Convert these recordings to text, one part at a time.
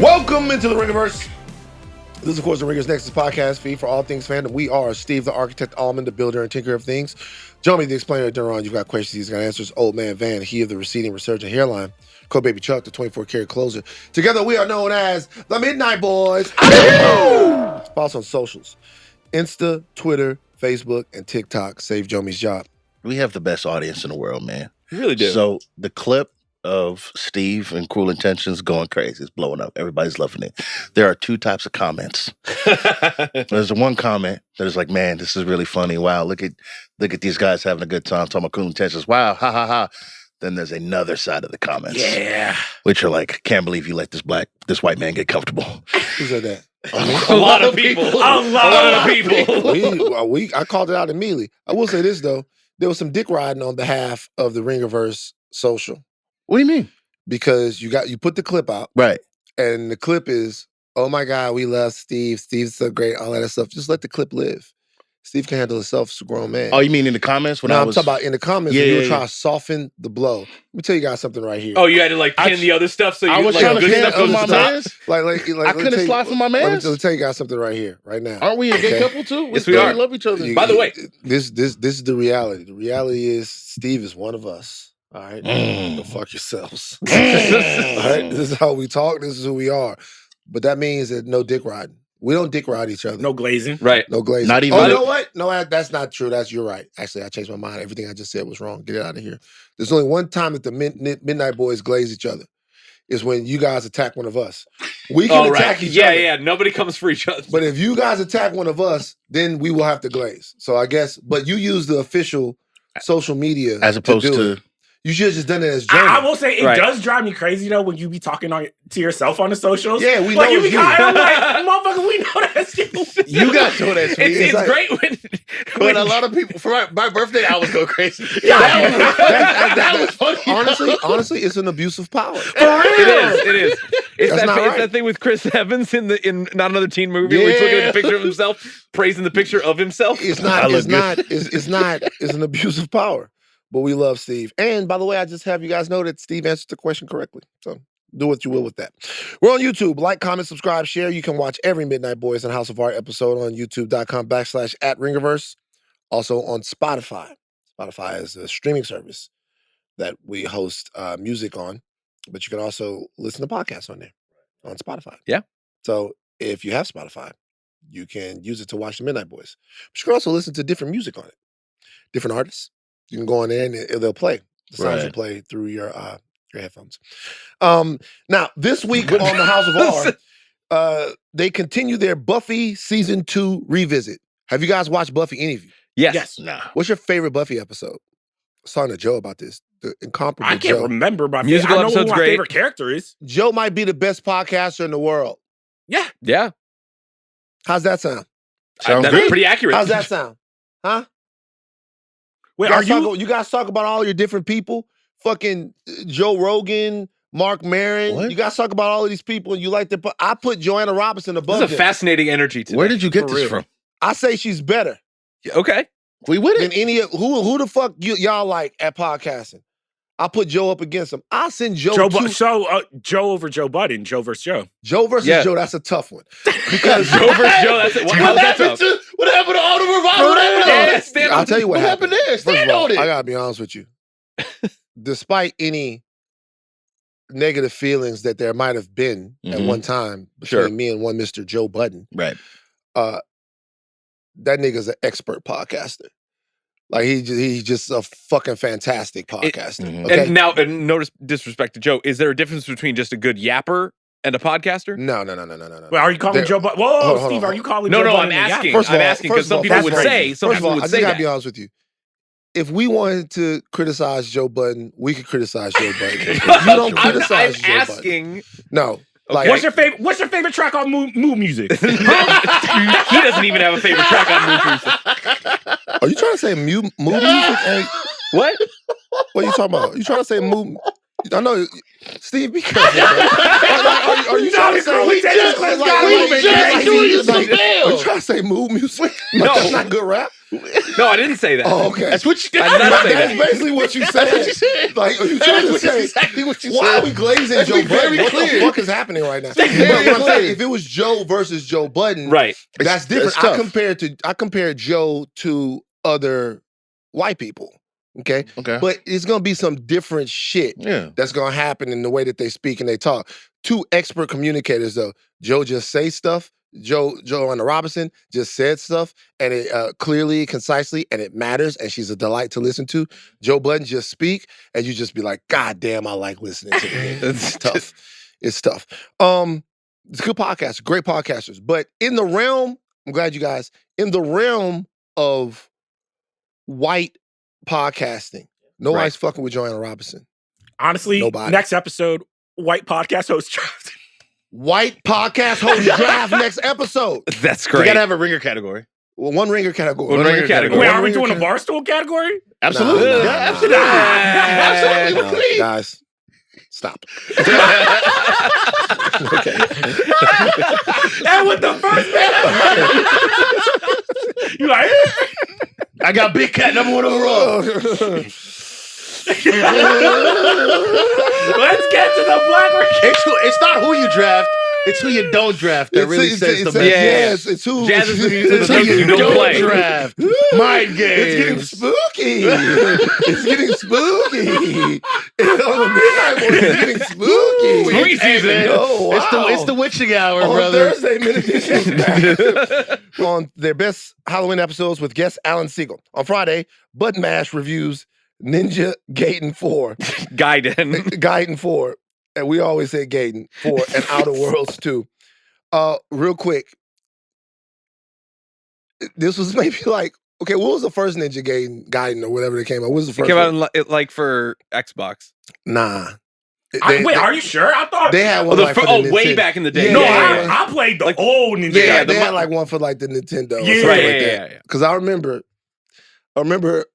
Welcome into the Ringiverse. This is, of course, the Ringers Nexus podcast feed for all things fandom. We are Steve, the architect, Ahlman, the builder and tinker of things. Jomi, the explainer, Adeniran. You've got questions, he's got answers. Old man Van, he of the receding resurgent hairline. Co-baby Chuck, the 24-karat closer. Together, we are known as the Midnight Boys. Follow us on socials. Insta, Twitter, Facebook, and TikTok. Save Jomi's job. We have the best audience in the world, man. We really do. So the clip of Steve and Cruel Intentions going crazy. It's blowing up. Everybody's loving it. There are two types of comments. There's the one comment that is like, man, this is really funny. Wow, look at these guys having a good time talking about Cruel Intentions. Wow, ha ha ha. Then there's another side of the comments. Yeah. Which are like, can't believe you let this white man get comfortable. Who said that? A lot of people. A lot of people. I called it out immediately. I will say this, though. There was some dick riding on behalf of the Ringiverse social. What do you mean? Because you put the clip out. Right. And the clip is, oh my God, we love Steve. Steve's so great, all that stuff. Just let the clip live. Steve can handle himself as a grown man. Oh, you mean in the comments? I'm talking about in the comments when you were trying to soften the blow. Let me tell you guys something right here. Oh, you had to like pin the other stuff so you I was like trying to good pin stuff goes my to the top. mans. I couldn't slide for my mans. Let me tell you guys something right here, right now. Aren't we a gay couple too? Yes, we are. We love each other. By the way, this is the reality. The reality is Steve is one of us. All right, go fuck yourselves. All right, this is how we talk. This is who we are. But that means that no dick riding. We don't dick ride each other. No glazing. Right. No glazing. Not even. Oh, you know what? No, that's not true. You're right. Actually, I changed my mind. Everything I just said was wrong. Get it out of here. There's only one time that the Midnight Boys glaze each other. Is when you guys attack one of us. We can attack each other. Yeah. Nobody comes for each other. But if you guys attack one of us, then we will have to glaze. So I guess, but you use the official social media as opposed to you should have just done it as Jomi. I will say it does drive me crazy though when you be talking to yourself on the socials. Yeah, we like know you be it's kind of like, motherfucker, we know that's you. You guys know that's me. It's like, great when a lot of people for my birthday I was going crazy. Yeah, that was funny. Honestly, it's an abuse of power. For real. It is. It's That's not right. It's that thing with Chris Evans in Not Another Teen Movie where he's looking at the picture of himself, praising the picture of himself. It's an abuse of power. But we love Steve. And by the way, I just have you guys know that Steve answered the question correctly. So do what you will with that. We're on YouTube. Like, comment, subscribe, share. You can watch every Midnight Boys and House of Art episode on youtube.com/@Ringiverse. Also on Spotify. Spotify is a streaming service that we host music on. But you can also listen to podcasts on there, on Spotify. Yeah. So if you have Spotify, you can use it to watch the Midnight Boys. But you can also listen to different music on it. Different artists. You can go on there and they'll play. The sounds will play through your headphones. Now, this week on the House of R, they continue their Buffy Season 2 revisit. Have you guys watched Buffy, any of you? Yes. Nah. What's your favorite Buffy episode? I was talking to Joe about this. The incomparable I can't Joe. remember my musical I know who episode's my great. favorite character is. Joe might be the best podcaster in the world. Yeah. How's that sound? Sounds That's good. pretty accurate. How's that sound? Huh? Wait, You guys talk about all your different people? Fucking Joe Rogan, Mark Maron. What? You guys talk about all of these people and you like to I put Joanna Robinson above This is a them. fascinating energy today. Where did you get For this real. from? I say she's better Okay. We with than it. any of who the fuck y'all like at podcasting. I put Joe up against him. I'll send Joe Joe over Joe Budden, Joe versus Joe. Joe versus Joe, that's a tough one. Because Joe versus Joe, that's it. What happened to all the revival? What happened to all that? I'll tell you what happened. there? First of Stand all, on it. I gotta be honest with you. Despite any negative feelings that there might have been at one time between me and one Mr. Joe Budden, Right. that nigga's an expert podcaster. Like he's just a fucking fantastic podcaster. Okay? And now, no disrespect to Joe, is there a difference between just a good yapper and a podcaster? No. Wait, are you calling Joe Budden? Whoa, Steve, are you calling Joe No, Budden? I'm asking. First of all, I'm asking because some people would say, First of all, I just gotta that. be honest with you. If we wanted to criticize Joe Budden, we could criticize Joe Budden. If you don't criticize I'm Joe asking. Budden. No. Okay. Like, What's your favorite track on Moo Music? He doesn't even have a favorite track on Moo Music. are you trying to say moo music? Ain't, What? what are you talking about? You trying to say moo? I know, Steve, be careful. Bro. Are you trying to say? We just Are you trying to say mood music? No. Like, that's not good rap. No, I didn't say that. Oh, okay. That's what you I did not say That's that. basically what you said. That's what you said. Like, are you trying to That's say? exactly what you Why said. are we glazing Let's Joe be very Budden? What the clear. fuck is happening right now? Very But what I'm clear. saying, if it was Joe versus Joe Budden, Right. that's different. It's tough. I compared Joe to other white people. Okay. Okay. But it's gonna be some different shit that's gonna happen in the way that they speak and they talk. Two expert communicators though. Joe just say stuff. Joanna Robinson just said stuff, and it clearly, concisely, and it matters, and she's a delight to listen to. Joe Budden just speak, and you just be like, God damn, I like listening to him. It's tough. It's tough. It's a good podcast, great podcasters. But in the realm, I'm glad you guys, in the realm of white podcasting, nobody's fucking with Joanna Robinson. Honestly, Nobody. Next episode, white podcast host draft. White podcast host draft next episode. That's We great. gotta have a ringer category. Well, one ringer category. One ringer category. Wait, One are we ringer doing a Barstool category? Absolutely. Nah, Yeah, nah, absolutely. nah. Absolutely. No, guys, stop. Okay. And with the first man, you like, I got Big Cat #1 overall. let's get to the Black Recast. It's not who you draft, it's who you don't draft that really says the best. Yes, it's who. Jazz is the It's who you don't play. draft. Mind It's getting games. spooky. It's getting spooky. On the Midnight Boys, it's getting spooky. Spooky season. man. Oh, wow. It's the witching hour, On brother. Thursday, Minute Edition back on their best Halloween episodes with guest Alan Siegel. On Friday, Bud Mash reviews Ninja Gaiden 4. Gaiden. 4. And we always say Gaiden 4 and Outer Worlds 2. Real quick. This was maybe like, okay, what was the first Ninja Gaiden or whatever that came out? What was the It first came one? out in, like for Xbox. Nah. Wait, are you sure? I thought They had one like for the way Nintendo. back in the day. Yeah, No, yeah, I played the Like- old Ninja. Yeah, Gaiden. they had like one for like the Nintendo. Or Yeah, something right, like yeah, that. yeah. Because I remember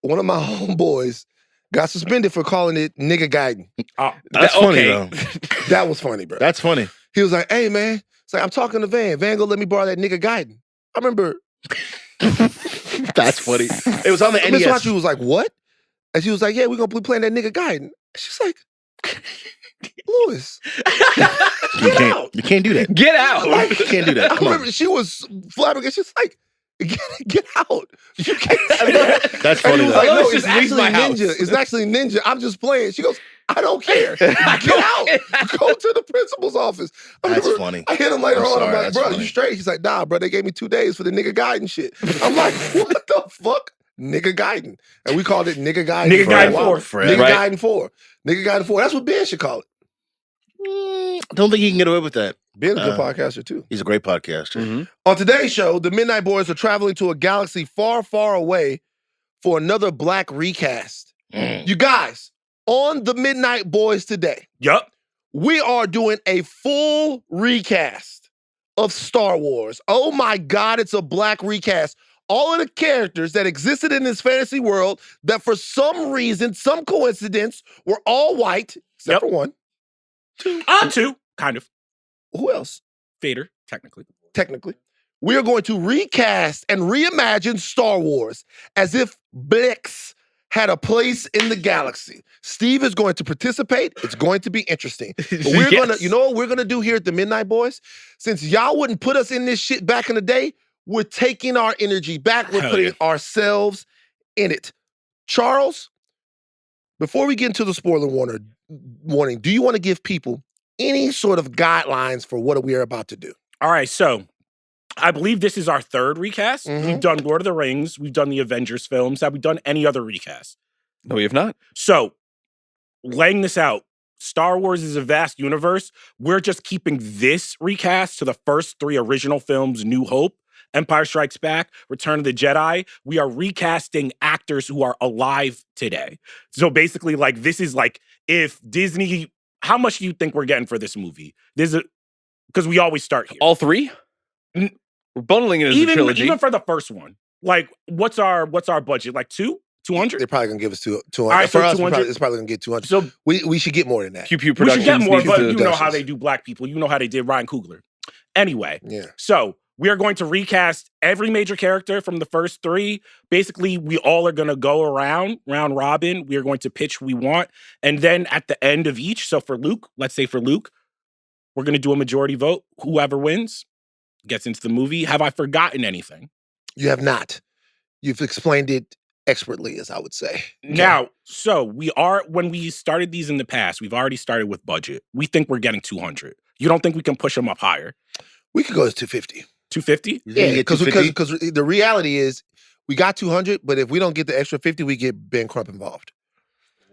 one of my homeboys got suspended for calling it Nigga Gaiden. That's funny, though. That was funny, bro. That's funny. He was like, hey, man. It's like, I'm talking to Van. Van, go let me borrow that Nigga Gaiden. I remember That's funny. It was on the Miss NES. Watcher was like, what? And she was like, yeah, we're going to be playing that Nigga Gaiden. She's like, Lewis, You can't do that. Get out. Like, You can't do that. I Come on. remember she was flabbergasted. She's like, get out. You can't say that. That's And funny, he was though. like, no, Let's it's just leave actually my house. Ninja. It's actually Ninja. I'm just playing. She goes, I don't care. Get out. Go to the principal's office. I That's remember funny. I hit him later I'm on. sorry, I'm like, that's bro, funny. you straight? He's like, nah, bro, they gave me 2 days for the Nigga Gaiden shit. I'm like, what the fuck? Nigga Gaiden. And we called it Nigga Gaiden. Nigga for a Gaiden while. 4. Forever. Nigga Right. Gaiden 4. Nigga Gaiden 4. That's what Ben should call it. I don't think he can get away with that. Ben's a good podcaster, too. He's a great podcaster. Mhm. On today's show, the Midnight Boys are traveling to a galaxy far, far away for another Black Recast. Mm. You guys, on the Midnight Boys today, Yup. we are doing a full recast of Star Wars. Oh my God, it's a Black Recast. All of the characters that existed in this fantasy world that for some reason, some coincidence, were all white, except Yep. for one. Two, kind of. Who else? Vader, technically. Technically. We are going to recast and reimagine Star Wars as if Blix had a place in the galaxy. Steve is going to participate. It's going to be interesting. But we're Yes. gonna, you know what we're gonna do here at the Midnight Boys? Since y'all wouldn't put us in this shit back in the day, we're taking our energy back. We're Hell putting yeah. ourselves in it. Charles, before we get into the spoiler warning, do you want to give people any sort of guidelines for what we are about to do? All right, so I believe this is our third recast. Mhm. We've done Lord of the Rings. We've done the Avengers films. Have we done any other recast? No, we have not. So, laying this out, Star Wars is a vast universe. We're just keeping this recast to the first 3 original films, New Hope, Empire Strikes Back, Return of the Jedi. We are recasting actors who are alive today. So basically, like, this is like if Disney, how much do you think we're getting for this movie? Because we always start here. All 3? We're bundling it as a trilogy. Even for the first one. Like, what's our budget? Like 200? They're probably gonna give us 200. All right, For so us, 200? it's probably gonna get 200. So We should get more than that. Pew Pew we should Productions get more, needs but to- you know how Productions. they do black people. You know how they did Ryan Coogler. Anyway, Yeah. so we are going to recast every major character from the first 3. Basically, we all are going to go round robin. We are going to pitch who we want. And then at the end of each, so for Luke, let's say for Luke, we're going to do a majority vote. Whoever wins gets into the movie. Have I forgotten anything? You have not. You've explained it expertly, as I would say. Now, so when we started these in the past, we've already started with budget. We think we're getting 200. You don't think we can push them up higher? We could go to 250. 250? Yeah, because the reality is we got 200, but if we don't get the extra 50, we get Ben Crump involved.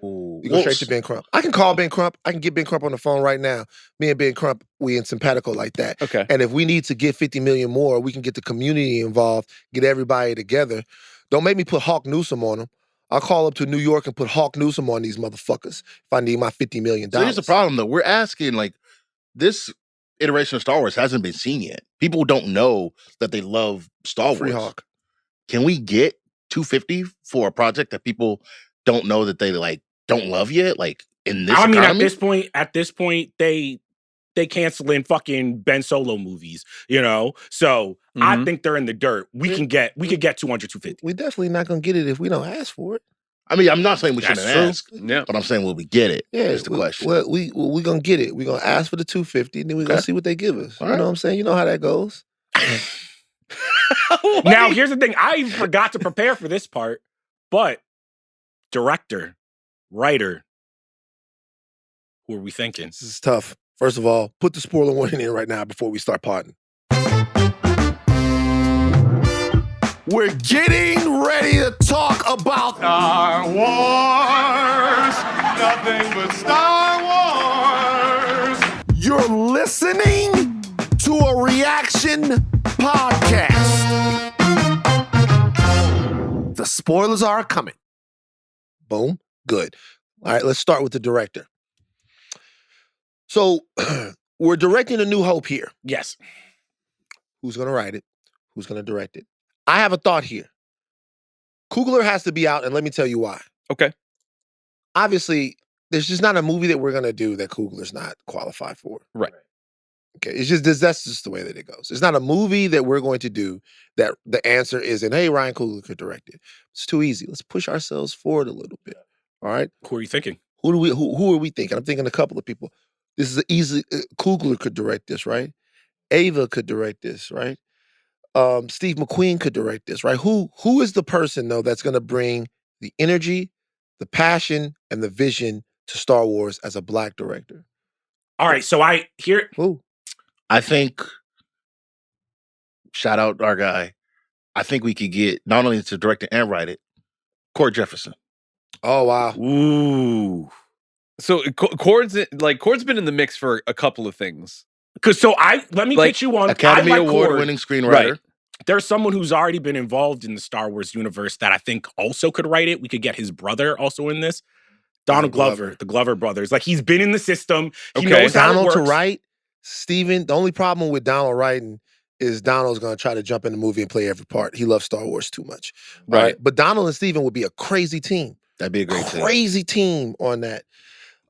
We go straight to Ben Crump. I can call Ben Crump. I can get Ben Crump on the phone right now. Me and Ben Crump, we in simpatico like that. Okay. And if we need to get 50 million more, we can get the community involved, get everybody together. Don't make me put Hawk Newsom on them. I'll call up to New York and put Hawk Newsom on these motherfuckers if I need my $50 million. So here's the problem, though. We're asking, like, this iteration of Star Wars hasn't been seen yet. People don't know that they love Star Free Wars. Hawk. Can we get 250 for a project that people don't know that they like don't love yet? Like in this economy? At this point, they canceling fucking Ben Solo movies, you know? So I think they're in the dirt. We could get 200, 250. We definitely not gonna get it if we don't ask for it. I mean, I'm not saying we shouldn't ask, Yeah. but I'm saying will we get it? Yeah, Is the question. Well, we gonna get it. We gonna ask for the 250, and then we gonna see what they give us. All You right. know what I'm saying? You know how that goes. Now, here's the thing. I forgot to prepare for this part, but director, writer, who are we thinking? This is tough. First of all, put the spoiler warning in right now before we start potting. We're getting ready to talk about Star Wars, nothing but Star Wars. You're listening to a reaction podcast. The spoilers are coming. Boom. Good. All right, let's start with the director. So, we're directing A New Hope here. Yes. Who's going to write it? Who's going to direct it? I have a thought here. Coogler has to be out, and let me tell you why. Okay. Obviously, there's just not a movie that we're going to do that Coogler's not qualified for. Right. Okay, it's just that's just the way that it goes. It's not a movie that we're going to do that the answer isn't, hey, Ryan Coogler could direct it. It's too easy. Let's push ourselves forward a little bit. All right? Who are you thinking? Who are we thinking? I'm thinking a couple of people. This is easy. Coogler could direct this, right? Ava could direct this, right? Steve McQueen could direct this, right? Who is the person, though, that's going to bring the energy, the passion, and the vision to Star Wars as a Black director? All right, so Who? I think, shout out our guy, I think we could get, not only to direct it and write it, Cord Jefferson. Oh, wow. Ooh. So Cord's been in the mix for a couple of things. Let me pitch you one. Academy I like Cord. Award-winning screenwriter. Right. There's someone who's already been involved in the Star Wars universe that I think also could write it. We could get his brother also in this. Donald Glover, the Glover brothers. Like, he's been in the system. He knows how it Donald works. to write, Steven, the only problem with Donald writing is Donald's going to try to jump in the movie and play every part. He loves Star Wars too much. Right. But Donald and Steven would be a crazy team. That'd be a great team. Crazy team on that.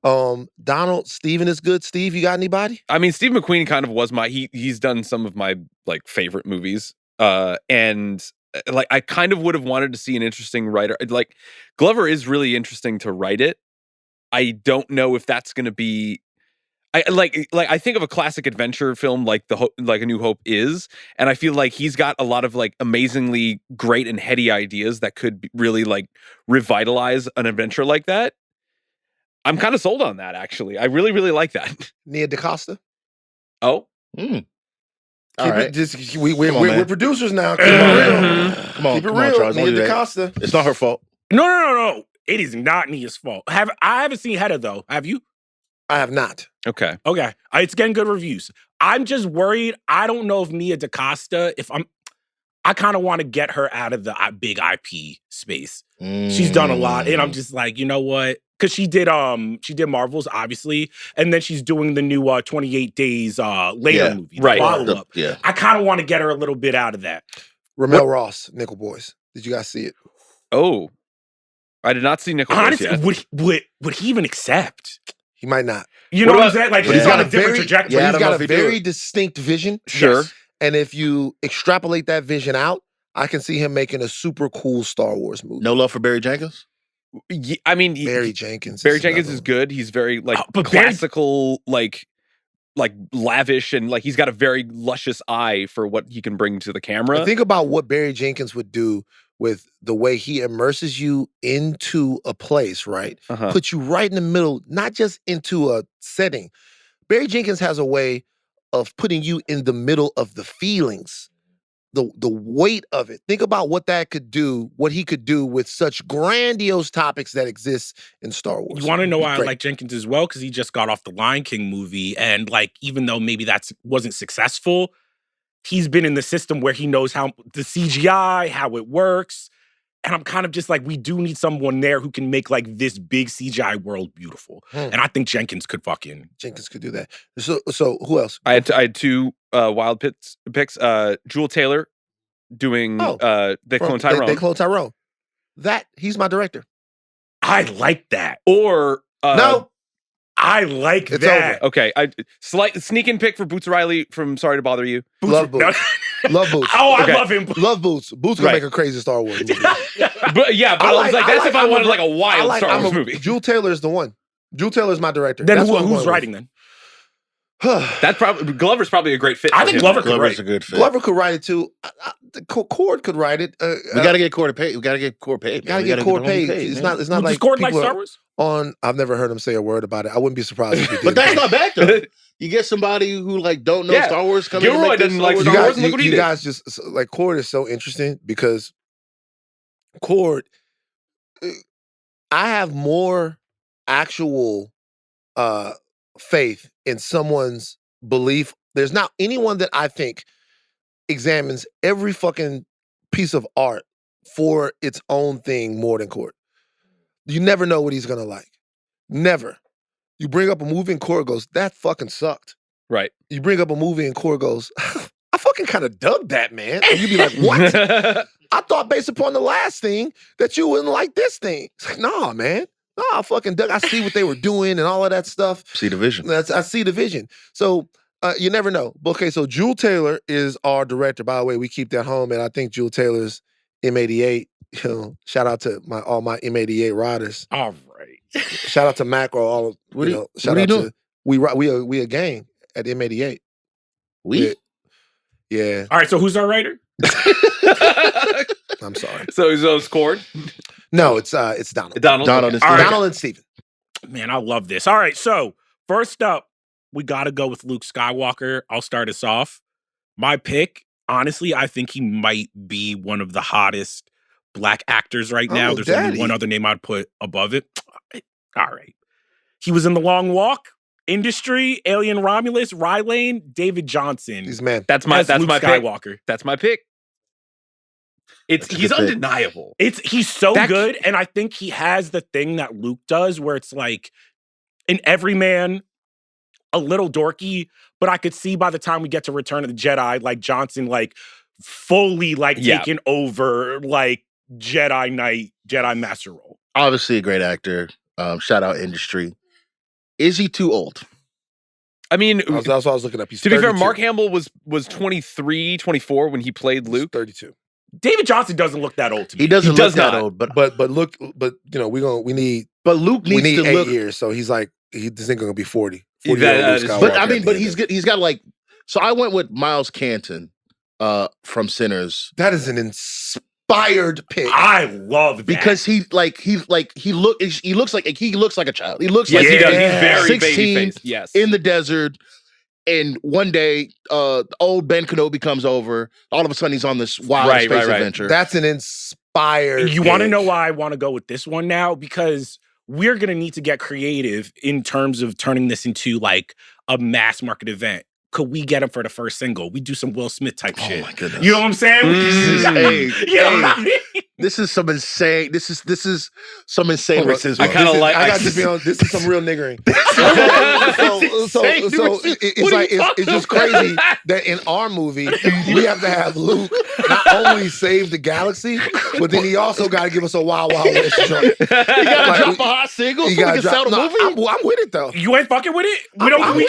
Donald, Steven is good. Steve, you got anybody? I mean, Steve McQueen kind of was he's done some of my like favorite movies. And like I kind of would have wanted to see an interesting writer. Like Glover is really interesting to write it. I don't know if that's going to be I think of a classic adventure film like A New Hope is, and I feel like he's got a lot of like amazingly great and heady ideas that could really like revitalize an adventure like that. I'm kind of sold on that, actually. I really, really like that. Nia DaCosta? Oh. All right. We're producers now. Keep it real. Come on, Keep it come real. on, Charles. Don't Nia do that. DaCosta. It's not her fault. No. It is not Nia's fault. I haven't seen Hedda, though. Have you? I have not. Okay. Okay. It's getting good reviews. I'm just worried. I don't know if Nia DaCosta, I kind of want to get her out of the big IP space. She's done a lot. And I'm just like, you know what? Because she did Marvels, obviously. And then she's doing the new 28 Days later movie. Right. Follow-up. Yeah. I kind of want to get her a little bit out of that. Ramel Ross, Nickel Boys. Did you guys see it? Oh. I did not see Nickel Boys yet. Would he even accept? He might not. You know what I'm saying? Like, he's on a different trajectory. But he's got a very distinct vision. Sure. Yes. And if you extrapolate that vision out, I can see him making a super cool Star Wars movie. No love for Barry Jenkins? I mean, Barry Jenkins. Barry Jenkins is good. He's very but classical, like lavish, and like he's got a very luscious eye for what he can bring to the camera. But think about what Barry Jenkins would do with the way he immerses you into a place, right? Puts you right in the middle, not just into a setting. Barry Jenkins has a way of putting you in the middle of the feelings, the weight of it. Think about what that could do, what he could do with such grandiose topics that exist in Star Wars. You want to know why I like Jenkins as well? Because he just got off the Lion King movie, and like even though maybe that wasn't successful, he's been in the system where he knows how the CGI, how it works. And I'm kind of just like, we do need someone there who can make like this big CGI world beautiful. And I think Jenkins could do that. So who else? I had two wild picks. Jewel Taylor doing They Clone Tyrone. They Clone Tyrone. That he's my director. I like that. Or no. I like it's that. Over. Okay, slight sneak-in pick for Boots Riley from Sorry to Bother You. Love Boots. Love Boots. Oh, I love him. Love Boots. Boots gonna make a crazy Star Wars movie. but I was like, that's if I wanted like a wild Star Wars movie. Jewel Taylor is the one. Jewel Taylor's my director. Then who's writing then? That's probably Glover's probably a great fit. I think Glover's a good fit. Glover could write it too. Cord could write it. We gotta get Cord paid. We gotta get Cord paid. Gotta get Cord paid. It's not like Cord like Star Wars. I've never heard him say a word about it. I wouldn't be surprised if he did. But that's not bad though. You get somebody who like don't know Star Wars coming. Gilroy doesn't like Star Wars. Look what he did. You guys just like Cord is so interesting because Cord. I have more actual faith in someone's belief. There's not anyone that I think examines every fucking piece of art for its own thing more than Cord. You never know what he's gonna like. Never. You bring up a movie and Cord goes, that fucking sucked. Right. You bring up a movie and Cord goes, I fucking kind of dug that, man. And you'd be like, what? I thought based upon the last thing that you wouldn't like this thing. It's like, nah, man. Nah, I fucking dug. I see what they were doing and all of that stuff. See the vision. I see the vision. So you never know. Okay, so Jewel Taylor is our director. By the way, we keep that home, and I think Jewel Taylor's M88. You know, shout out to all my M88 riders. All right. Shout out to Macro. All of what you know. Shout out to we a gang at M88. Yeah. All right. So who's our writer? I'm sorry. So it's Cord? No, it's Donald. Donald And Steven. Man, I love this. All right. So first up, we got to go with Luke Skywalker. I'll start us off. My pick, honestly, I think he might be one of the hottest Black actors right now. There's only one other name I'd put above it. All right. He was in The Long Walk, Industry, Alien Romulus, Rylane, David Johnson. That's my Skywalker. Pick. That's my pick. He's undeniable. He's so good, and I think he has the thing that Luke does where it's like an everyman, a little dorky, but I could see by the time we get to Return of the Jedi, like Johnson like fully like taking over like Jedi Knight, Jedi Master role. Obviously a great actor. Shout out Industry. Is he too old? I mean, that's what I was looking up. He's to 32. Be fair, Mark Hamill was 23, 24 when he played Luke. He's 32. David Johnson doesn't look that old to me. He doesn't look that old, but you know, we need Luke needs to 8 years, so he's like this ain't gonna be 40. 40 but I mean, but he's good. He's got like, so I went with Miles Canton from Sinners. That is an inspired pick. I love that because he looks like a child. He looks like he does. He's very 16 baby-faced. Yes, in the desert. And one day, old Ben Kenobi comes over. All of a sudden, he's on this wild space adventure. That's an inspired. You want to know why I want to go with this one now? Because we're going to need to get creative in terms of turning this into like a mass market event. Could we get him for the first single? We do some Will Smith type shit. Oh my goodness! You know what I'm saying? This is some insane. This is some insane Hold on. racism. I kinda like- I got to be honest. This is some real niggering. It's just crazy that in our movie we have to have Luke not only save the galaxy, but then he also got to give us a Wild Wild West joint. You gotta drop a hot single so we can sell the movie. I'm with it though. You ain't fucking with it. We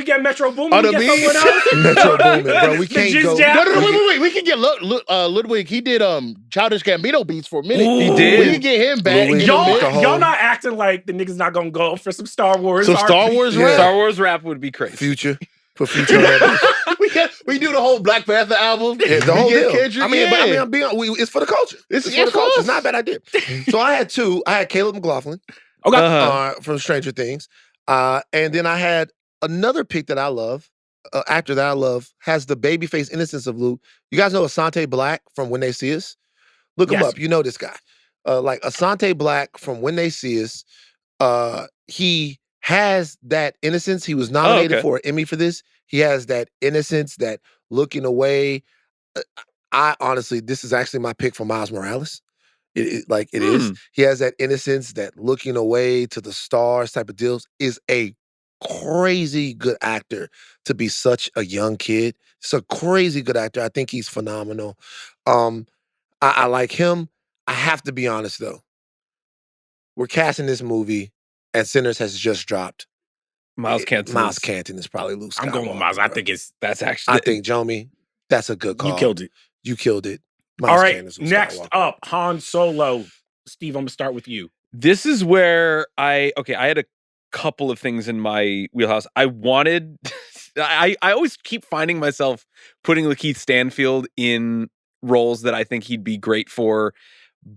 get Metro Boomin. On We the get someone else. Metro Boomin, bro. We The can't Jizz go. Jab. No, wait. We can get Ludwig. He did Childish Gambino beats for a minute. Ooh. He did. We can get him back. Ludwig. and get him With the in. whole- Y'all not acting like the niggas not gonna go for some Star Wars. Some Star Wars rap? Star Wars rap would be crazy. Future. Put Future on that. we do the whole Black Panther album. Yeah, the whole We get deal. Kendrick, I mean, yeah. I'm being, it's for the culture. This It's is for the culture. us. It's not a bad idea. So I had two. I had Caleb McLaughlin Uh-huh. from Stranger Things. And then I had another pick that I love, actor that I love, has the babyface innocence of Luke. You guys know Asante Black from When They See Us? Look him Yes. up. You know this guy. Like Asante Black from When They See Us, he has that innocence. He was nominated okay. for an Emmy for this. He has that innocence, that looking away. I honestly, this is actually my pick for Miles Morales. It is. He has that innocence, that looking away to the stars type of deals. Is a crazy good actor to be such a young kid. It's a crazy good actor. I think he's phenomenal. I like him. I have to be honest though. We're casting this movie, and Sinners has just dropped. Miles Canton. Miles Canton is probably Luke Skywalker. I'm going with Miles. I bro. think it's That's actually. I think Jomi, that's a good call. you killed it. You killed it. Miles All right, Canton's Luke next Skywalker. up, Han Solo. Steve, I'm gonna start with you. This is where I had a couple of things in my wheelhouse. I wanted. I always keep finding myself putting Lakeith Stanfield in roles that I think he'd be great for,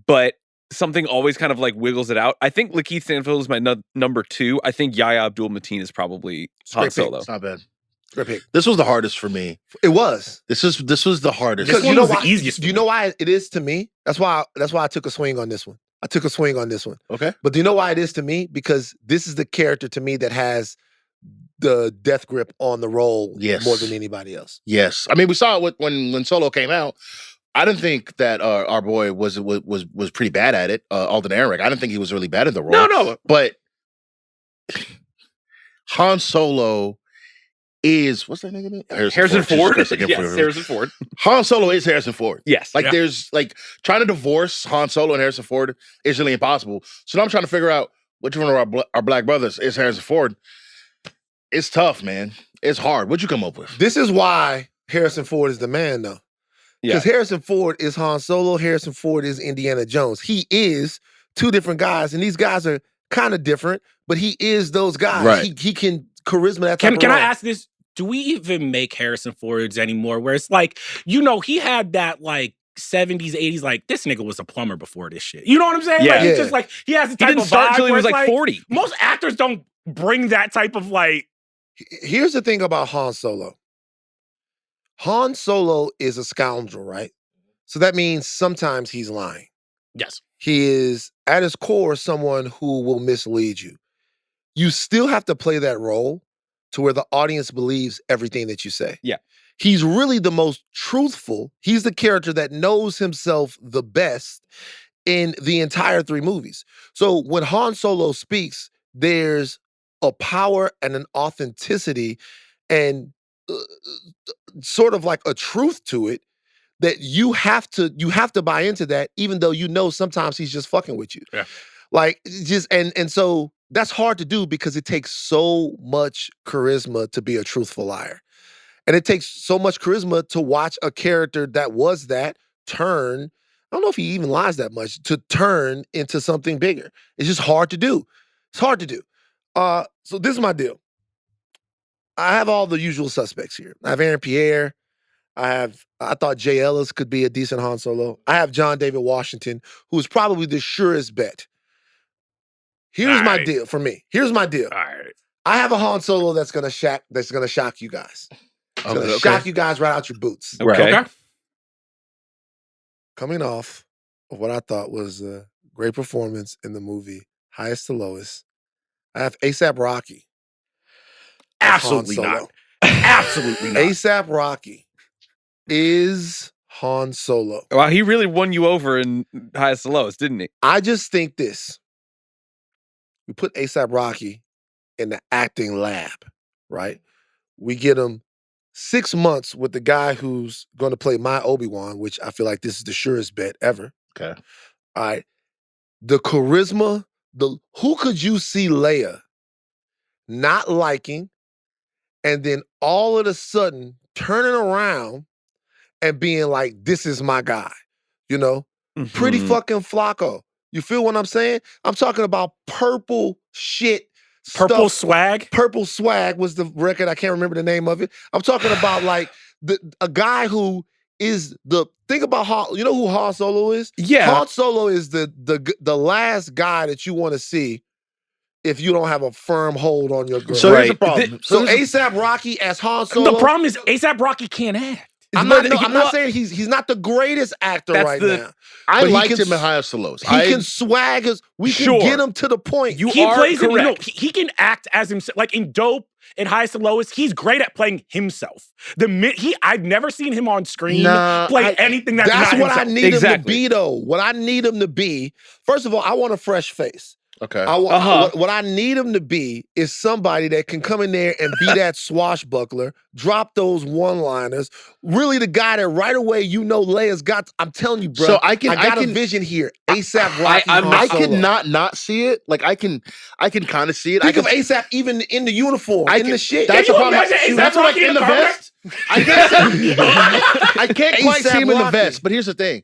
but something always kind of like wiggles it out. I think Lakeith Stanfield is my number 2. I think Yahya Abdul-Mateen is probably Han Great pick. Solo. It's not bad. Great pick. This was the hardest for me. It was. This was the hardest. This Because one you know was the why? easiest for You me. know why it is to me? That's why I took a swing on this one. Okay. But do you know why it is to me? Because this is the character to me that has the death grip on the role Yes. more than anybody else. Yes. I mean, we saw it when Solo came out. I didn't think that our boy was pretty bad at it. Alden Ehrenreich. I didn't think he was really bad in the role. No. But Han Solo is what's that nigga name? Harrison Ford. Jesus Christ, I can't Yes, remember. Harrison Ford. Han Solo is Harrison Ford. Yes. Like Yeah. there's like trying to divorce Han Solo and Harrison Ford is really impossible. So now I'm trying to figure out which one of our black brothers is Harrison Ford. It's tough, man. It's hard. What'd you come up with? This is why Harrison Ford is the man, though. Yeah. Because Harrison Ford is Han Solo, Harrison Ford is Indiana Jones. He is two different guys, and these guys are kind of different, but he is those guys. Right. He can charisma that type of Can I role. ask this? Do we even make Harrison Fords anymore? Where it's like, you know, he had that like 70s, 80s, like this nigga was a plumber before this shit. You know what I'm saying? Yeah. Like, it's Yeah. just like he has the He type didn't of start vibe until he where was it's like 40. Most actors don't bring that type of like. Here's the thing about Han Solo. Han Solo is a scoundrel, right? So that means sometimes he's lying. Yes. He is, at his core, someone who will mislead you. You still have to play that role to where the audience believes everything that you say. Yeah. He's really the most truthful. He's the character that knows himself the best in the entire 3 movies. So when Han Solo speaks, there's a power and an authenticity and sort of like a truth to it that you have to buy into that, even though you know sometimes he's just fucking with you. Yeah. Like just and so that's hard to do because it takes so much charisma to be a truthful liar. And it takes so much charisma to watch a character that was that turn. I don't know if he even lies that much, to turn into something bigger. It's just hard to do. It's hard to do. So this is my deal. I have all the usual suspects here. I have Aaron Pierre. I thought Jay Ellis could be a decent Han Solo. I have John David Washington, who is probably the surest bet. Here's my Alright. deal for me. Here's my deal. All right. I have a Han Solo that's gonna shock you guys. It's gonna Okay. shock you guys right out your boots. Okay. Okay. Coming off of what I thought was a great performance in the movie Highest to Lowest, I have ASAP Rocky. as Han Absolutely Solo. not. Absolutely not. ASAP Rocky is Han Solo. Wow, he really won you over in Highest to Lowest, didn't he? I just think this. We put A$AP Rocky in the acting lab, right? We get him 6 months with the guy who's going to play my Obi-Wan, which I feel like this is the surest bet ever. Okay. All right. The charisma, who could you see Leia not liking and then all of a sudden turning around and being like, this is my guy, you know? Pretty fucking Flacco. You feel what I'm saying? I'm talking about purple shit. Purple stuff. Swag? Purple Swag was the record. I can't remember the name of it. I'm talking about like a guy who is think about you know who Han Solo is? Yeah. Han Solo is the last guy that you want to see if you don't have a firm hold on your girl. So here's the problem. So A$AP Rocky as Han Solo. The problem is A$AP Rocky can't act. I'm not saying he's not the greatest actor right now. I liked him in Highest to Lowest. He can swag us. We can get him to the point. He plays it, you know, he can act as himself. Like in Dope, in Highest to Lowest, he's great at playing himself. I've never seen him on screen play anything that's not what himself. I need him to be, though. What I need him to be, first of all, I want a fresh face. Okay. What I need him to be is somebody that can come in there and be that swashbuckler, drop those one-liners. Really, the guy that right away you know Leia's got. I'm telling you, bro. So I got a vision here. A$AP Rocky. I cannot not see it. Like I can kind of see it. Think of A$AP even in the uniform, in the shit. That's the problem. That's like in the vest. I can't quite see him in the vest. But here's the thing: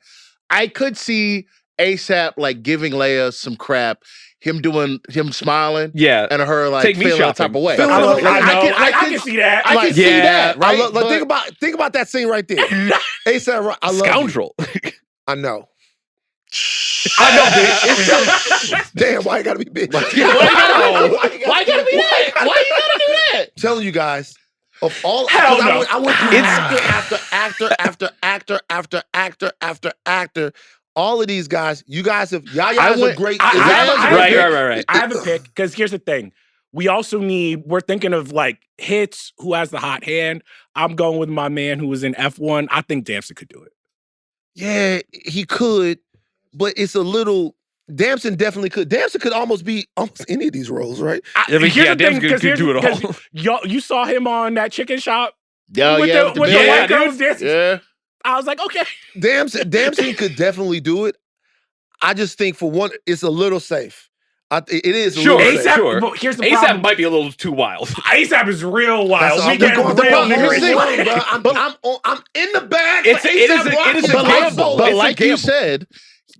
I could see A$AP like giving Leia some crap. Him smiling, and her like take me feeling shopping. type of way. I can see that. I can see that. Right? Think about that scene right there. A$AP, I love Scoundrel. You. I know. I know, bitch. Damn, why you gotta be bitch? Why you gotta be that? Why you gotta do that? I'm telling you guys, of all, Hell no. I went through actor after actor. All of these guys, you guys have Yaya's a great. Right. I have a pick because here's the thing. We're thinking of like hits, who has the hot hand. I'm going with my man who was in F1. I think Damson could do it. Yeah, he could, but it's a little. Damson definitely could. Damson could almost be any of these roles, right? Damson could do it all. You saw him on that chicken shop. With the white girls dancing. Yeah. I was like, okay. Damson could definitely do it. I just think for one, it's a little safe. It is a little safe. Sure. But here's the problem. A$AP might be a little too wild. A$AP is real wild. I'm in the bag. It is a gamble. But like you said,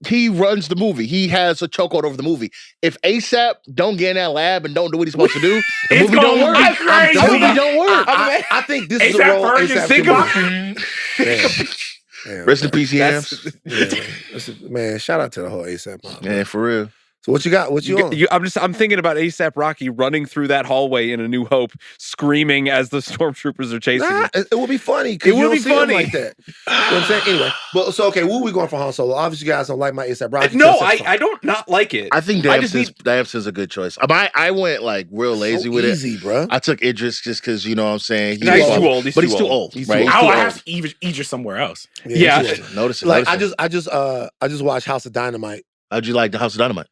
he runs the movie. He has a chokehold over the movie. If A$AP don't get in that lab and don't do what he's supposed to do, the movie don't work. The movie don't work. I think this is a role A$AP think of. Rest in peace, Yams. Man, shout out to the whole A$AP mob. Man, for real. So what you got? What you on? I'm thinking about A$AP Rocky running through that hallway in A New Hope, screaming as the stormtroopers are chasing him. It would be funny. It would be funny like that. You know what I'm saying? Anyway, okay, where are we going for Han Solo? Obviously, you guys don't like my A$AP Rocky. No, I don't not like it. I think Damson's a good choice. I went like real lazy with easy, bro. I took Idris just because, you know what I'm saying? He's too old. But he's too old. Right? I have Idris somewhere else. Yeah. Notice it. Like, I just watched House of Dynamite. How'd you like the House of Dynamite?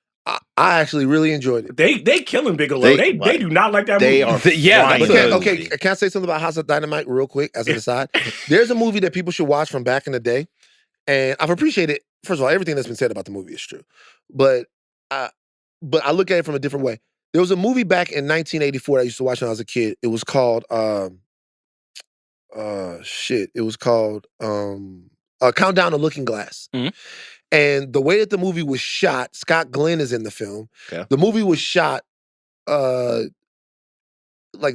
I actually really enjoyed it. They killing Bigelow. They do not like that movie. They are okay, can I say something about House of Dynamite real quick as an aside? There's a movie that people should watch from back in the day, and I've appreciated, first of all, everything that's been said about the movie is true. But I look at it from a different way. There was a movie back in 1984 I used to watch when I was a kid. It was called it was called Countdown to Looking Glass. Mm-hmm. And the way that the movie was shot, Scott Glenn is in the film. Okay. The movie was shot like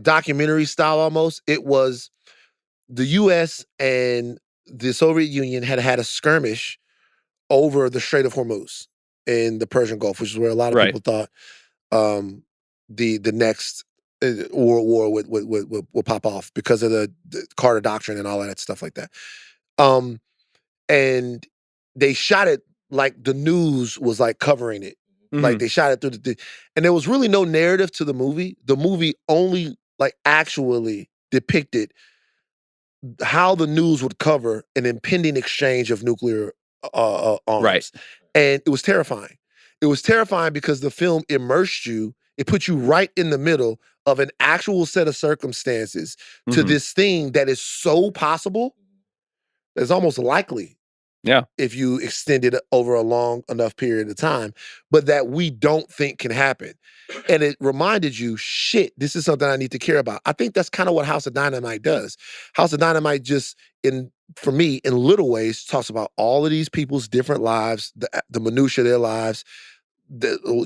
documentary style almost. It was the US and the Soviet Union had a skirmish over the Strait of Hormuz in the Persian Gulf, which is where a lot of people thought the next World War would pop off because of the Carter Doctrine and all of that stuff like that. And they shot it like the news was like covering it. Mm-hmm. Like they shot it through and there was really no narrative to the movie. The movie only like actually depicted how the news would cover an impending exchange of nuclear arms. Right. And it was terrifying. It was terrifying because the film immersed you. It put you right in the middle of an actual set of circumstances to this thing that is so possible, that's almost likely. Yeah. If you extend it over a long enough period of time, but that we don't think can happen. And it reminded you, shit, this is something I need to care about. I think that's kind of what House of Dynamite does. House of Dynamite just, for me, in little ways, talks about all of these people's different lives, the minutia of their lives.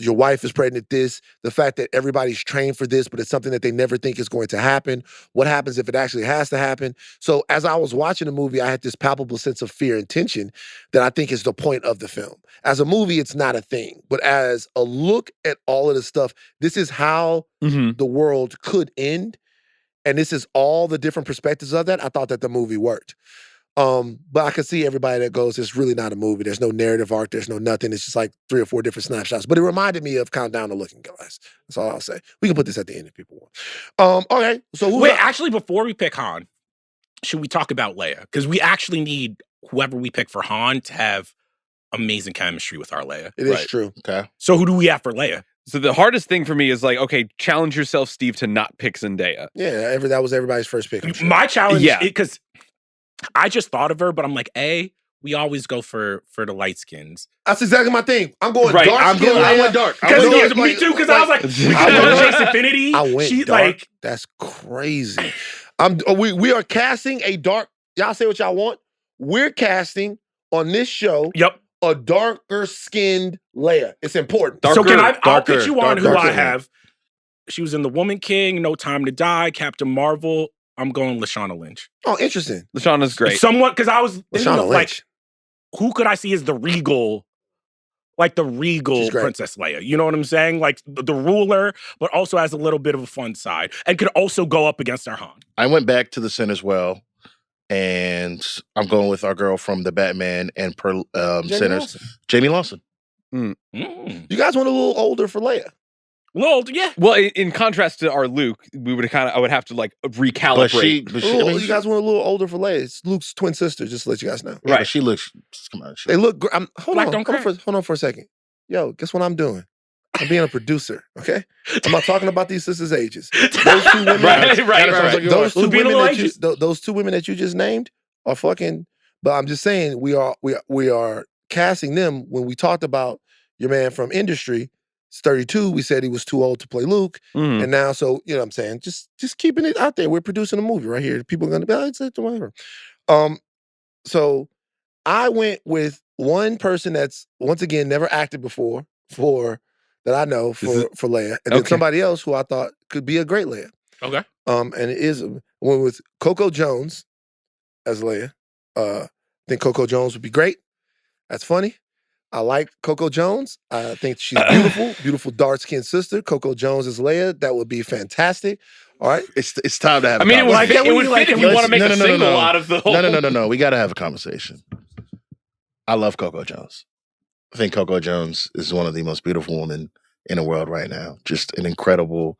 Your wife is pregnant, the fact that everybody's trained for this, but it's something that they never think is going to happen. What happens if it actually has to happen? So as I was watching the movie, I had this palpable sense of fear and tension that I think is the point of the film. As a movie, it's not a thing, but as a look at all of the stuff, this is how the world could end. And this is all the different perspectives of that. I thought that the movie worked. But I could see everybody that goes, it's really not a movie. There's no narrative arc. There's no nothing. It's just like 3 or 4 different snapshots. But it reminded me of Countdown to Looking Glass. That's all I'll say. We can put this at the end if people want. Okay. So actually, before we pick Han, should we talk about Leia? Because we actually need whoever we pick for Han to have amazing chemistry with our Leia. It is true. Okay. So who do we have for Leia? So the hardest thing for me is like, okay, challenge yourself, Steve, to not pick Zendaya. Yeah, that was everybody's first pick. I'm sure. My challenge, because I just thought of her, but I'm like, we always go for the light skins. That's exactly my thing. I'm going dark. I went dark. Me too, because I was like, we could have Chase Infinity. I went dark. That's crazy. We are casting a dark. Y'all say what y'all want. We're casting on this show. Yep. A darker skinned Leia. It's important. So I'll pitch you on who I have. She was in The Woman King, No Time to Die, Captain Marvel. I'm going Lashana Lynch. Oh, interesting. Lashana's great. Somewhat, because I was thinking of Lynch. Who could I see as the regal Princess Leia? You know what I'm saying? Like the ruler, but also has a little bit of a fun side and could also go up against our Han. I went back to the sin as well, and I'm going with our girl from the Batman and Sinners, Jamie Lawson. You guys went a little older for Leia. Well, yeah. Well, in contrast to our Luke, I would have to like recalibrate. You guys went a little older for Leia. It's Luke's twin sister, just to let you guys know. Right. She looks. Come on. They look. Hold on for a second. Yo, guess what I'm doing? I'm being a producer. Okay, I'm not talking about these sisters' ages. Those 2 women. Right. Those two women that you just named are fucking. But I'm just saying we are casting them when we talked about your man from Industry. 32, we said he was too old to play Luke. And now, so, you know what I'm saying? Just keeping it out there. We're producing a movie right here. People are going to be like, it's whatever. So I went with one person that's, once again, never acted before that I know for Leia. And then somebody else who I thought could be a great Leia. Okay. And it is, I went with Coco Jones as Leia. I think Coco Jones would be great. That's funny. I like Coco Jones. I think she's beautiful dark-skinned sister. Coco Jones is Leia. That would be fantastic. All right, it's time to have. I mean, it would fit if you want to make a single out of the whole. No. We got to have a conversation. I love Coco Jones. I think Coco Jones is one of the most beautiful women in the world right now. Just an incredible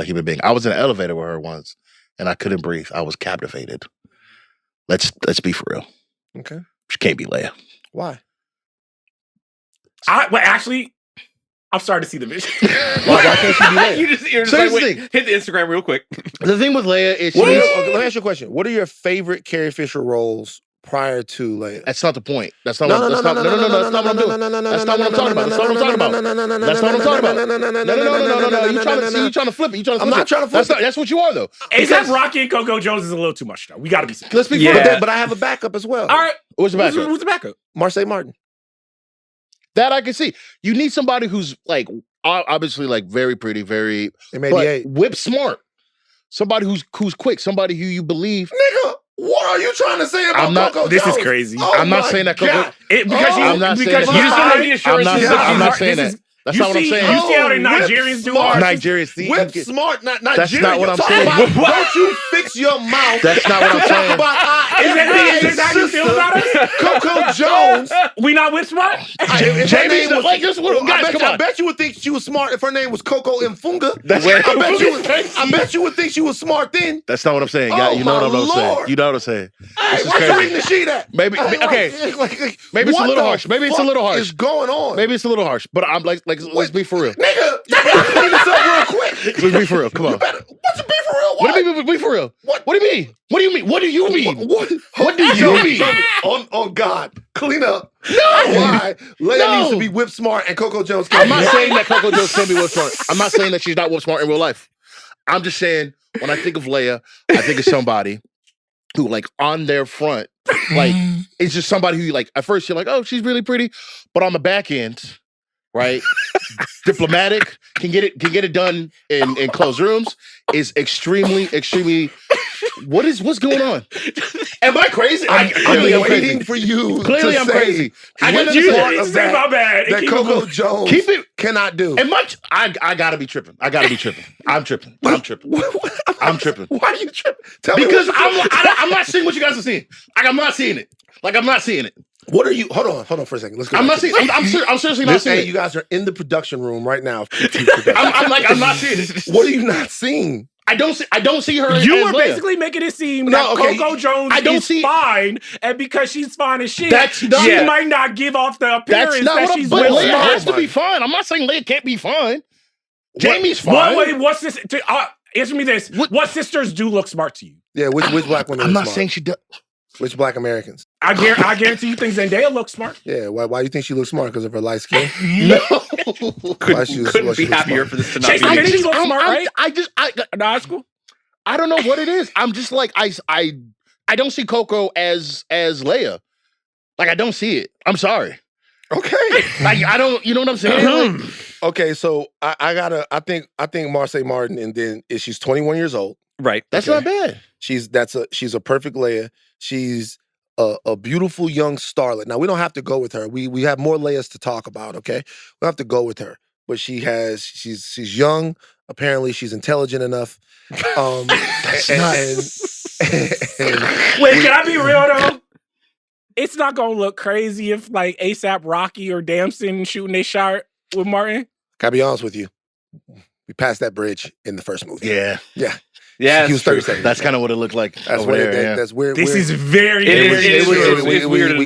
human being. I was in an elevator with her once, and I couldn't breathe. I was captivated. Let's be for real. Okay, she can't be Leia. Why? Actually, I'm starting to see the vision. Why can't she be Leia? You're just like, wait, hit the Instagram real quick. The thing with Leia is, let me ask you a question. What are your favorite Carrie Fisher roles prior to Leia? That's not the point. That's not what I'm doing. That's not what I'm talking about. That's not what I'm talking about. That's not what I'm talking about. No. You trying to flip it. I'm not trying to flip it. That's what you are, though. Except Rocky and Coco Jones is a little too much, though. We got to be serious. Let's be fair. But I have a backup as well. All right. What's the backup? Who's the backup? Marseille Martin. That I can see. You need somebody who's like obviously like very pretty, very whip smart. Somebody who's quick. Somebody who you believe. Nigga, what are you trying to say about Coco This Jones? is crazy. I'm not saying that Coco. I'm not saying that. That's not what I'm saying. You see how the Nigerians do ours? Nigerians. Whip smart, not Nigerian. That's not what I'm saying. Don't you fix your mouth. That's not what I'm saying. Is that how you feel about us? Coco Jones Jones. We not whip smart? Jamie's not like this. I bet you would think she was smart if her name was Coco Mfunga. I bet you would think she was smart then. That's not what I'm saying. Oh, You know what I'm my saying. Lord. You know what I'm saying. Hey, This is what's crazy. reading the sheet at? Maybe okay. Maybe it's a what little the harsh. Maybe it's a little fuck harsh. is going on? Maybe it's a little harsh. But I'm like let's be for real. Nigga, you better clean this up real quick. Let's be for real. Come on. What's a be for real? What do you mean be for real? What do you mean? What do you mean? What do you mean? What do you mean? On God, clean up. No. Why Leia needs to be whip smart and Coco Jones can't I'm not be. saying that Coco Jones can't be whip smart. I'm not saying that she's not whip smart in real life. I'm just saying when I think of Leia, I think of somebody who, like, on their front, like, it's just somebody who, like, at first you're like, oh, she's really pretty, but on the back end, right, diplomatic, can get it done in closed rooms, is extremely. What's going on? Am I crazy? I'm waiting for you. Clearly, to I'm say crazy. I which gotta part of say my bad. that Coco Jones keep it cannot do. I gotta be tripping. I'm tripping. I'm tripping. Why are you tripping? Tell me Because what I'm not seeing what you guys are seeing. Like, I'm not seeing it. What are you? Hold on for a second. Let's go. I'm back not to seeing. this. I'm seriously not seeing Hey, it. you guys are in the production room right now. I'm not seeing it. What are you not seeing? I don't see her. You as were Leia. basically making it seem that Coco Jones is fine, and because she's fine as shit, she might not give off the appearance that she's but whip Leia smart. has to be fine. I'm not saying Leia can't be fine. Jamie's fine. Wait, what's this? Answer me this. What sisters do look smart to you? Yeah, which black women? I'm are not smart? saying she does. Which black Americans? I guarantee you think Zendaya looks smart. Yeah, why do you think she looks smart? Because of her light skin? No. Couldn't be happier for this to not Chase be. Kennedy looks smart, right? No, it's cool. I don't know what it is. I'm just like I don't see Coco as Leia. Like, I don't see it. I'm sorry. Okay. Like, I don't. You know what I'm saying? Like, Okay, so I think Marseille Martin, and then she's 21 years old. Right. that's not bad. She's a perfect Leia. She's a beautiful young starlet. Now we don't have to go with her. We have more Leias to talk about. Okay, we don't have to go with her, but she's young. Apparently, she's intelligent enough. That's and, Wait, can I be real though? It's not gonna look crazy if like ASAP Rocky or Damson shooting their shot with Martin. Can I be honest with you? We passed that bridge in the first movie. Yeah. Yeah, he was 37. That's kind of what it looked like. That's over where there. that's where This is very. It's weird. We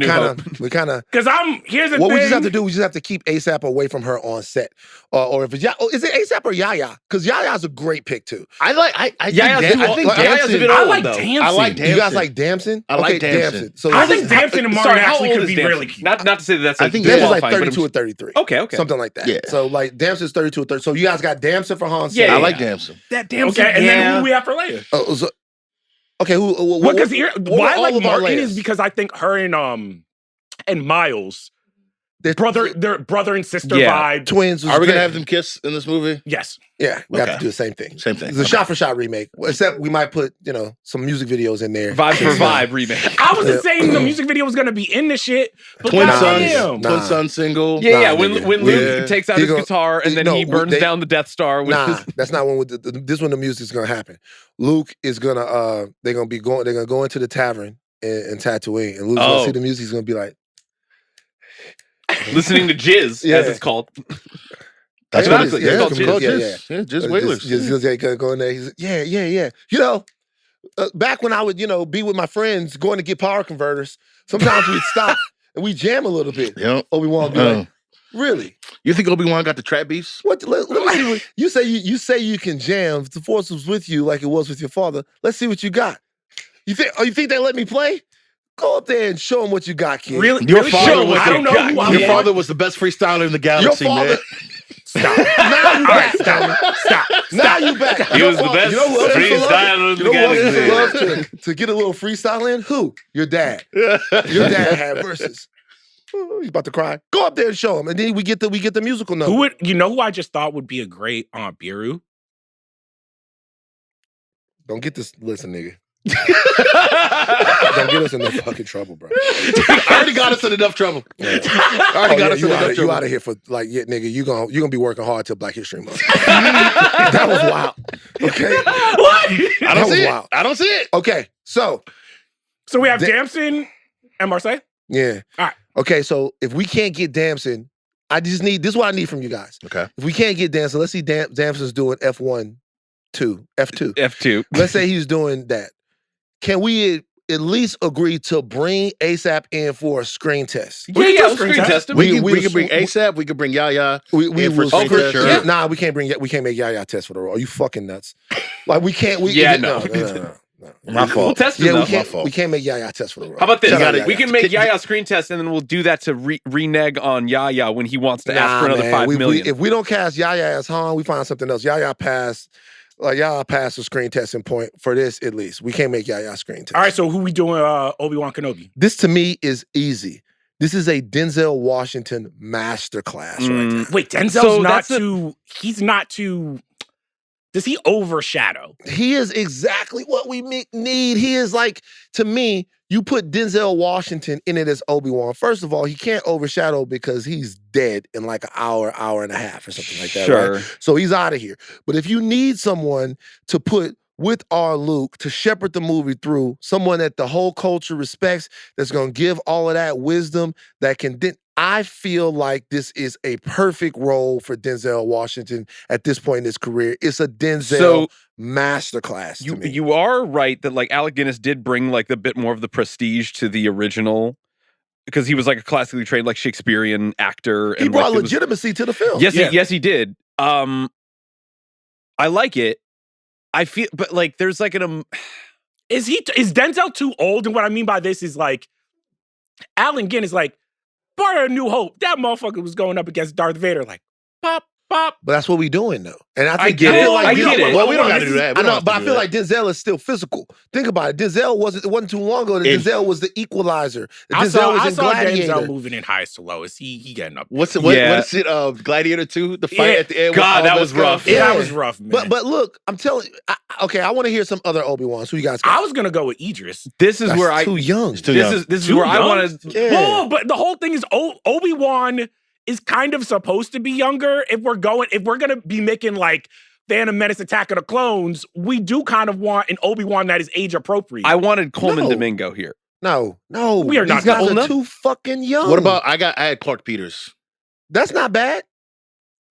kind of. Because here's the What thing. we just have to do, we just have to keep ASAP away from her on set, or if it's is it ASAP or Yaya? Because Yaya's a great pick too. I think Yaya's a bit I old, like though. Damson. I like Damson. You guys like Damson? I like Damson. So I think Damson and Martin Sorry, how actually old could is be Damson? really cute. Not to say that that's. I think Damson's like disqualifying, but 32 or 33. Okay. Something like that. Yeah. So like Damson's 32 or 30. So you guys got Damson for Han Yeah, Solo. I like Damson. that damn. Okay, and then who do we have for Leia? Okay, Because why I like Martin Leias? is because I think her and Miles, they're brother and sister vibe. twins. Are we gonna have them kiss in this movie? Yes. Yeah, we have Okay. to do the same thing. Same thing. It's a shot for shot remake, except we might put some music videos in there. Vibe for Vibe remake. I wasn't saying the music video was gonna be in the shit, but Twin goddamn. Nah. Twin Son single. Yeah. Nah, When nigga. Luke takes out He his gonna- guitar and then no, he burns they- down the Death Star with Nah, his. that's not when this when the music's gonna happen. Luke is gonna they're gonna go into the tavern in Tatooine, and Luke's gonna see the music. He's gonna be like, Listening to Jizz, Yeah. as it's called. That's Yeah, what it's- it's yeah, called. it's Jizz. called- Yeah, Jizz Whalers. Just go in there. He's like, yeah. Back when I would be with my friends going to get power converters, sometimes we'd stop and we jam a little bit. Yep. Obi-Wan would be like, really? You think Obi-Wan got the trap beefs? What? Let me see what you say. You say you can jam. If the Force was with you like it was with your father, let's see what you got. You think they let me play? Go up there and show them what you got, kid. Really? Your Really? father Sure, was I don't know who I Your want. father was the best freestyler in the galaxy, Your father. man. Stop. Now you back. Stop. Now you back. He was the best You know who else used to love freestyler it? in You the know who else used to galaxy. love to get a little freestyle in? Who? Your dad. Your dad had verses. Oh, he's about to cry. Go up there and show him, and then we get the musical number. Who I just thought would be a great Biru? Don't get this. Listen, nigga. Don't get us in no fucking trouble, bro. I already got us in enough trouble. I already got us in enough trouble. You out of here for nigga. You gonna be working hard till Black History Month. That was wild. Okay, What? I don't see it. I don't see it. Okay, so So we have Damson and Marseille. Yeah. All right. Okay, so if we can't get Damson, this is what I need from you guys. Okay. If we can't get Damson, let's see Damson's doing F1, F2. F2. Let's say he's doing that. Can we at least agree to bring ASAP in for a screen test? Yeah, screen test him. We can bring ASAP. We can bring Yaya. We in for will screen test, sure. sure. Nah, we can't make Yaya test for the role. Are you fucking nuts? Like we can't. No. My fault. We'll test him. Yeah, though. we can't make Yaya test for the role. How about this? Shout out We Yaya. can make Yaya screen test, and then we'll do that to renege on Yaya when he wants to ask for another man. $5 million. If we don't cast Yaya as Han, we find something else. Yaya passed the screen testing point for this at least. We can't make Yaya screen test. All right, so who we doing Obi-Wan Kenobi? This to me is easy. This is a Denzel Washington masterclass right there. Wait, Denzel's he's not too. Does he overshadow? He is exactly what we need. He is like, to me, you put Denzel Washington in it as Obi-Wan. First of all, he can't overshadow because he's dead in like an hour and a half or something like that. Sure. Right? So he's out of here. But if you need someone to put with our Luke to shepherd the movie through, someone that the whole culture respects, that's going to give all of that wisdom, that can... I feel like this is a perfect role for Denzel Washington at this point in his career. It's a Denzel masterclass to me. You are right that like Alec Guinness did bring like a bit more of the prestige to the original, because he was like a classically trained like Shakespearean actor. He brought legitimacy to the film. Yes, he did. I like it. I feel, but like there's like is Denzel too old? And what I mean by this is like Alec Guinness, like part of A New Hope, that motherfucker was going up against Darth Vader, like pop. But that's what we doing though. And I get it. Like, I get it. Well, we don't got to do that. I know, but I feel like Denzel is still physical. Think about it. Denzel it wasn't too long ago that Denzel was the equalizer. I Denzel saw was in Gladiator. Denzel moving in highest to lowest. He getting up. What is it? Gladiator 2? The fight at the end. God, that was rough. Yeah, that was rough, man. But look, I'm telling you, I want to hear some other Obi-Wans. Who you guys got? I was gonna go with Idris. This is where too young. This is where I want to. Whoa, but the whole thing is Obi-Wan is kind of supposed to be younger. If we're gonna be making like Phantom Menace, Attack of the Clones, we do kind of want an Obi-Wan that is age appropriate. I wanted Coleman Domingo here. No, we are not These guys old are enough. too fucking young. What about I had Clark Peters? That's not bad.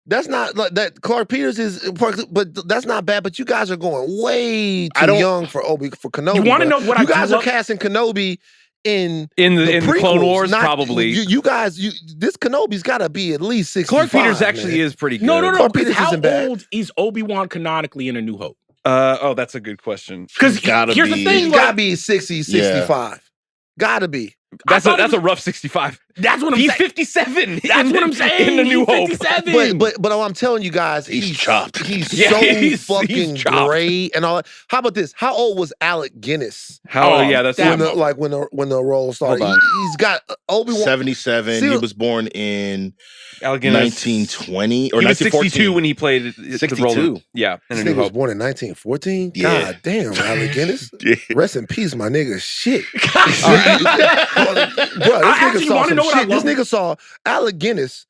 That's not like that. Clark Peters is, but that's not bad. But you guys are going way too young for Kenobi. You want to know what you guys are casting Kenobi in the Clone Wars, not, probably. You guys, this Kenobi's got to be at least 65. Clark Peters actually is pretty good. No. Clark Peters How isn't bad. old is Obi-Wan canonically in A New Hope? That's a good question. Because here's the thing, he's got to be 60, 65. Gotta be. That's a rough 65. That's what I'm saying. He's 57. That's what I'm saying. In The New Hope. 57. But I'm telling you guys, he's chopped. He's he's fucking chopped. great and all that. How about this? How old was Alec Guinness? That's when the role started. He's got Obi-Wan 77. He was born in Alec Guinness, 1920 or he was 1914. 62 when he played 62. the role. Yeah, in A This New nigga was Hope. born in 1914? Yeah. God damn, Alec Guinness. Yeah. Rest in peace, my nigga. Shit. Bro, I actually want to know what I love. This nigga saw Alec Guinness.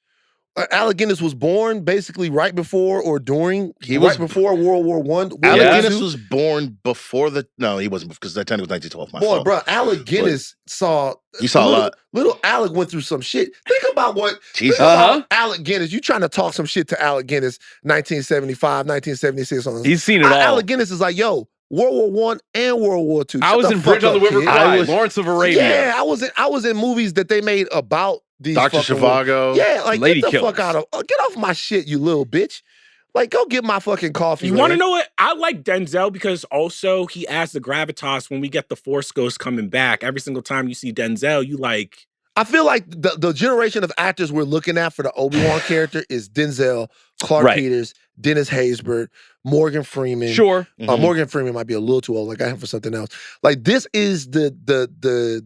Alec Guinness was born basically right before or during. Before World War I. Alec Guinness was born before no, he wasn't, because that time it was 1912. My fault. Bro, Alec Guinness saw. You saw a lot. Little Alec went through some shit. Think about what. Jesus. Think about Alec Guinness. You trying to talk some shit to Alec Guinness, 1975, 1976. He's seen it all. Alec Guinness is like, yo, World War I and World War II. I was in Bridge on the River Kwai, Lawrence of Arabia. Yeah, I was in movies that they made about these Dr. Zhivago. Yeah, like Lady get the Killers. fuck out of get off my shit, you little bitch. Like, go get my fucking coffee. You want to know what? I like Denzel because also he adds the gravitas when we get the Force Ghost coming back. Every single time you see Denzel, you like. I feel like the generation of actors we're looking at for the Obi-Wan character is Denzel, Clark Peters, Dennis Haysbert, Morgan Freeman. Sure. Morgan Freeman might be a little too old. Like, I got him for something else. Like, this is the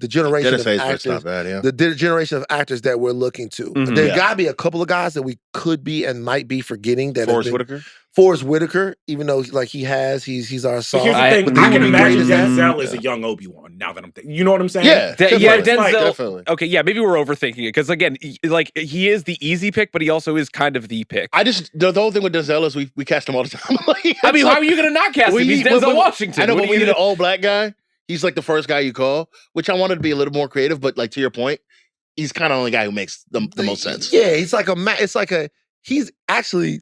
generation Dennis of Haysbert's actors. not bad, yeah. The generation of actors that we're looking to. There gotta be a couple of guys that we could be and might be forgetting. That Forrest Whitaker, even though like he's our song. Here's the thing, I can imagine Denzel as a young Obi-Wan. Now that I'm thinking, you know what I'm saying? Yeah, Denzel. Like, definitely. Okay, yeah, maybe we're overthinking it because again, he is the easy pick, but he also is kind of the pick. The whole thing with Denzel is we cast him all the time. I mean, how are you going to not cast him? He's Denzel Washington. I know, but we need an old black guy. he's like the first guy you call, which I wanted to be a little more creative, but like to your point, he's kind of the only guy who makes the most sense. Yeah, he's actually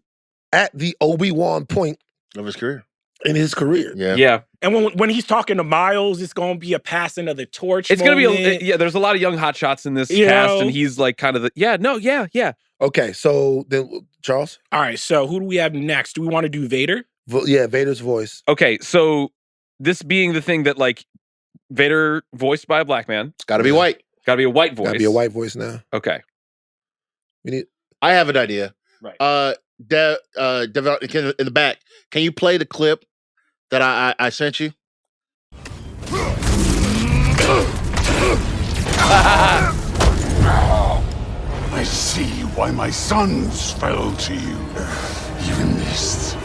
at the Obi-Wan point Of his career. in his career. Yeah. And when he's talking to Miles, it's going to be a passing of the torch. It's going to be there's a lot of young hot shots in this cast, and he's like kind of the Okay, so then Charles? All right, so who do we have next? Do we want to do Vader? Vader's voice. Okay, so this being the thing that like Vader voiced by a black man. It's got to be white. Got to be a white voice. Got to be a white voice now. Okay. I have an idea. Right. Devon, in the back, can you play the clip that I sent you? I see why my sons fell to you. Even this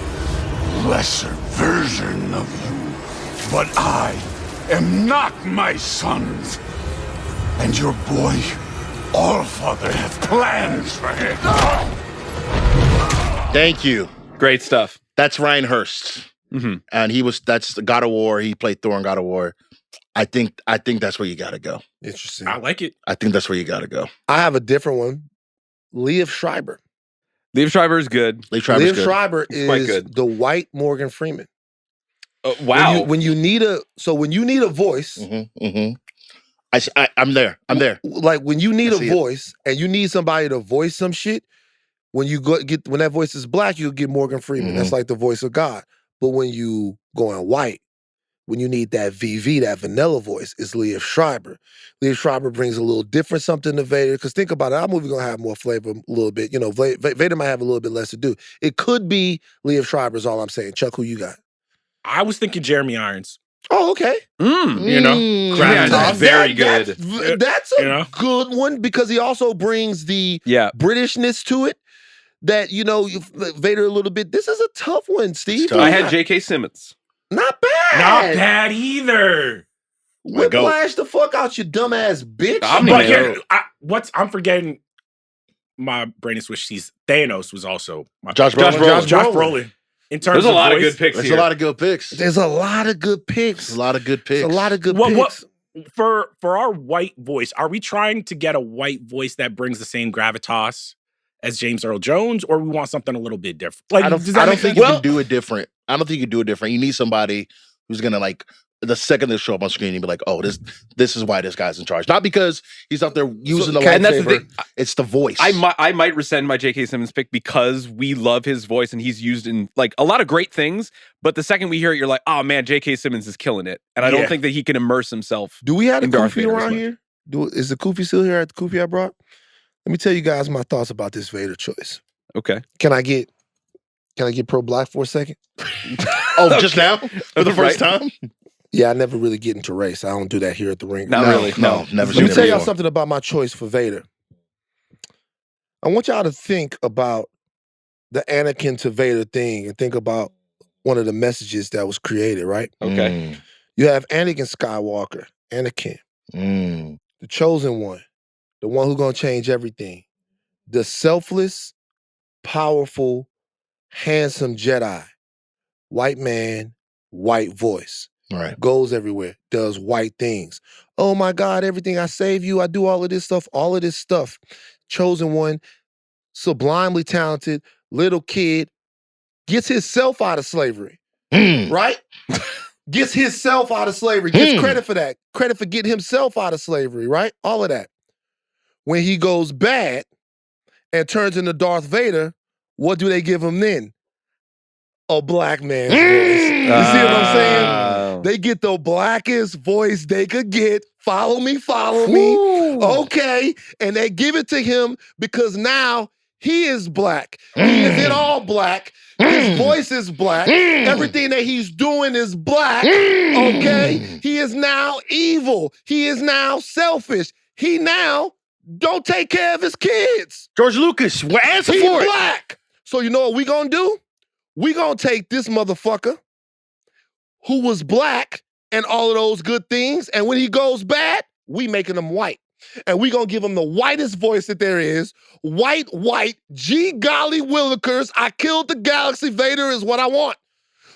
lesser version of you. But I am not my sons. And your boy, Allfather, has plans for him. Thank you. Great stuff. That's Ryan Hurst. Mm-hmm. And that's God of War. He played Thor in God of War. I think that's where you got to go. Interesting. I like it. I think that's where you got to go. I have a different one. Liev Schreiber. Liev Schreiber is good. Liev Schreiber is quite good. the white Morgan Freeman. Wow. When you need a voice, I'm there. Like when you need a voice and you need somebody to voice some shit, when that voice is black, you'll get Morgan Freeman. That's like the voice of God. But when you going white, when you need that VV, that vanilla voice, is Liev Schreiber. Liev Schreiber brings a little different something to Vader. Because think about it, our movie gonna have more flavor a little bit. You know, Vader might have a little bit less to do. It could be Liev Schreiber is all I'm saying. Chuck, who you got? I was thinking Jeremy Irons. Oh, okay. You know, That's very good. That's a good one because he also brings the Britishness to it. That Vader a little bit. This is a tough one, Steve. I had J.K. Simmons. Not bad. Not bad either. Whiplash the fuck out, you dumbass bitch. I'm forgetting. My brain is switched. Thanos was also Josh Brolin. In terms There's a lot of voice, good picks. There's a lot of good picks. There's a lot of good picks. There's a lot of good picks. There's a lot of good picks. For our white voice, are we trying to get a white voice that brings the same gravitas as James Earl Jones, or we want something a little bit different? Like, I don't think you can do it different. I don't think you can do it different. You need somebody who's gonna like the second they show up on screen, you'd be like, oh, this is why this guy's in charge. Not because he's out there using the lightsaber. That's the thing. It's the voice. I might rescind my J.K. Simmons pick because we love his voice and he's used in like a lot of great things. But the second we hear it, you're like, oh man, J.K. Simmons is killing it. And I don't think that he can immerse himself. Do we have a Darth Kufi Vader around here? Is the Kufi still here at the Kufi I brought? Let me tell you guys my thoughts about this Vader choice. Okay. Can I get pro-black for a second? Just now? For the first time? Yeah, I never really get into race. I don't do that here at the ring. Not really. No, never. Let me tell y'all something about my choice for Vader. I want y'all to think about the Anakin to Vader thing and think about one of the messages that was created, right? Okay. You have Anakin Skywalker, Anakin, the chosen one, the one who's going to change everything, the selfless, powerful, handsome Jedi, white man, white voice. Right. Goes everywhere, does white things. Oh my God, everything I save you, I do all of this stuff. Chosen one, sublimely talented, little kid, gets himself out of slavery. Right? Gets himself out of slavery. Gets credit for that. Credit for getting himself out of slavery, right? All of that. When he goes bad and turns into Darth Vader, what do they give him then? A black man's voice. You see what I'm saying? They get the blackest voice they could get. Follow me. Okay. And they give it to him because now he is black. He is in all black. His voice is black. Everything that he's doing is black. Okay? He is now evil. He is now selfish. He now don't take care of his kids. George Lucas, answer for it. He's black. So you know what we gonna do? We gonna take this motherfucker who was black and all of those good things, and when he goes bad, we making him white. And we gonna give him the whitest voice that there is. White, gee golly willikers, I killed the galaxy, Vader is what I want.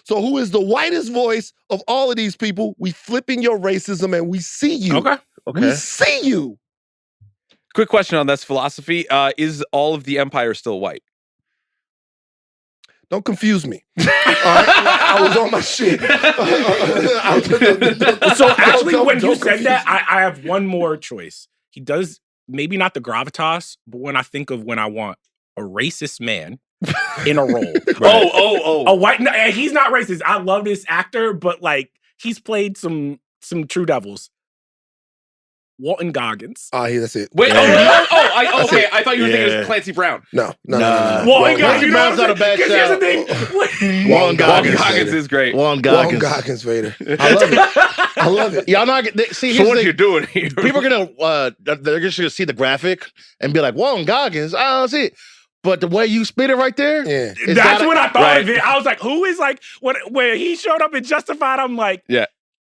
So who is the whitest voice of all of these people? We flipping your racism and we see you. Okay. We see you. Quick question on this philosophy. Is all of the Empire still white? Don't confuse me. All right? I was on my shit. So actually, when you said that, I have one more choice. He does, maybe not the gravitas, but when I want a racist man in a role. Right. A white, and he's not racist. I love this actor, but like, he's played some True Devils. Walton Goggins. That's it. Wait, okay. I thought you were thinking it was Clancy Brown. No. Walton Goggins, you know Brown's not a bad Because here's the thing. Walton Goggins is great. Walton Walton Goggins. Goggins Vader. I love it. I love it. Y'all not see. So Here's what the are you doing here? people are gonna they're just gonna see the graphic and be like, Walton Goggins, I don't see it. But the way you spit it right there, Yeah. That's what I thought right. of it. I was like, who is like, when he showed up in Justified, I'm like, Yeah.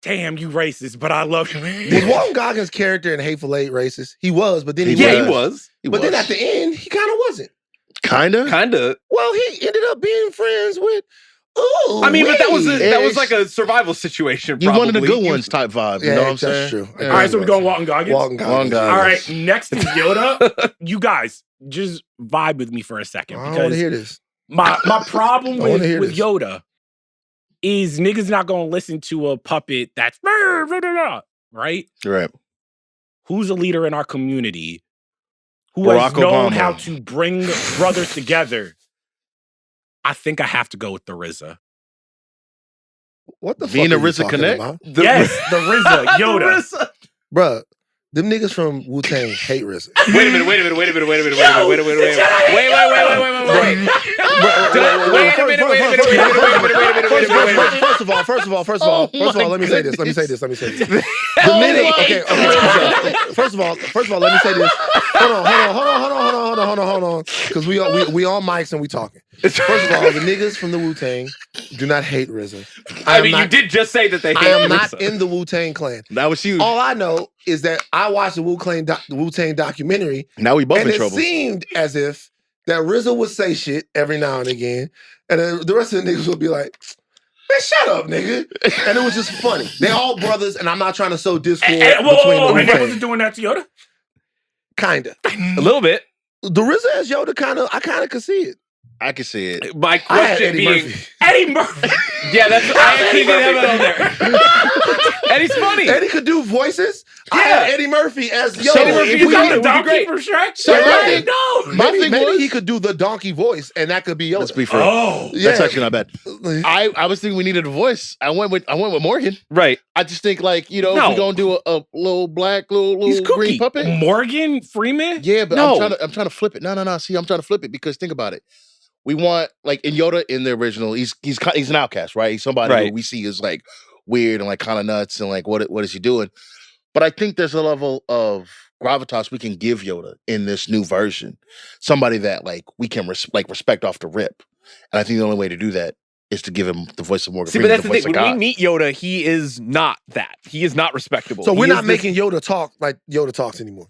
damn, you racist, but I love you. Was Walton Goggins' character in Hateful Eight racist? He was, but then he Yeah, wasn't. he was. But then at the end, he kind of wasn't. Kinda. Well, he ended up being friends with. Ooh, I mean, but that was Ish. like a survival situation. You Probably. wanted the good ones type vibe. You Yeah, know what I'm that's saying? true. Yeah. All right, so we're going Walton Goggins. Walton Goggins. Walton All Goggins. right, next is Yoda. You guys, just vibe with me for a second. I don't want to hear this. My problem I wanna with hear this. Yoda is niggas not going to listen to a puppet that's right? Right. Who's a leader in our community who Barack has known Obama. how to bring brothers together? I think I have to go with the RZA. What the Being fuck a are you RZA talking Connect? about? Yes, the RZA, Yoda. Bruh, them niggas from Wu-Tang hate RZA. Wait a minute. Wait a minute. First of all, let me say this. The minute, okay. First of all, let me say this. Hold on. Because we on mics and we talking. First of all, the niggas from the Wu-Tang do not hate RZA. I mean, you did just say that they hate I am not RZA. in the Wu-Tang clan. That was huge. All I know is that I watched the Wu-Tang documentary, Now we both and in it trouble. seemed as if that RZA would say shit every now and again, and then the rest of the niggas would be like, man, shut up, nigga. And it was just funny. They all brothers, and I'm not trying to sow discord between the And they Wu-Tang. wasn't doing that to Yoda? Kinda. A little bit. The RZA as Yoda, I kind of could see it. I can see it. My I had question Eddie being, Murphy. Eddie Murphy. yeah, that's I actually did have it on there. Eddie's funny. Eddie could do voices. I Yeah. had Eddie Murphy as Yoda. So if You we got need- the would be donkey great. from Shrek? So Right? my No. My maybe thing was he could do the donkey voice, and that could be Yoda. let's be fair. Oh. That's Yeah. actually not bad. I was thinking we needed a voice. I went with Morgan. Right. I just think if No. we're gonna do a little black, little He's green kooky. puppet. Morgan Freeman? Yeah, but No. I'm trying to flip it. No. See, I'm trying to flip it because think about it. We want in Yoda in the original, he's an outcast, right? He's somebody Right. who we see as weird and kind of nuts and what is he doing? But I think there's a level of gravitas we can give Yoda in this new version. Somebody that we can respect off the rip. And I think the only way to do that is to give him the voice of Morgan See, but Freeman, that's the voice thing. of When God. we meet Yoda, he is not that. He is not respectable. So He we're is not this- making Yoda talk like Yoda talks anymore.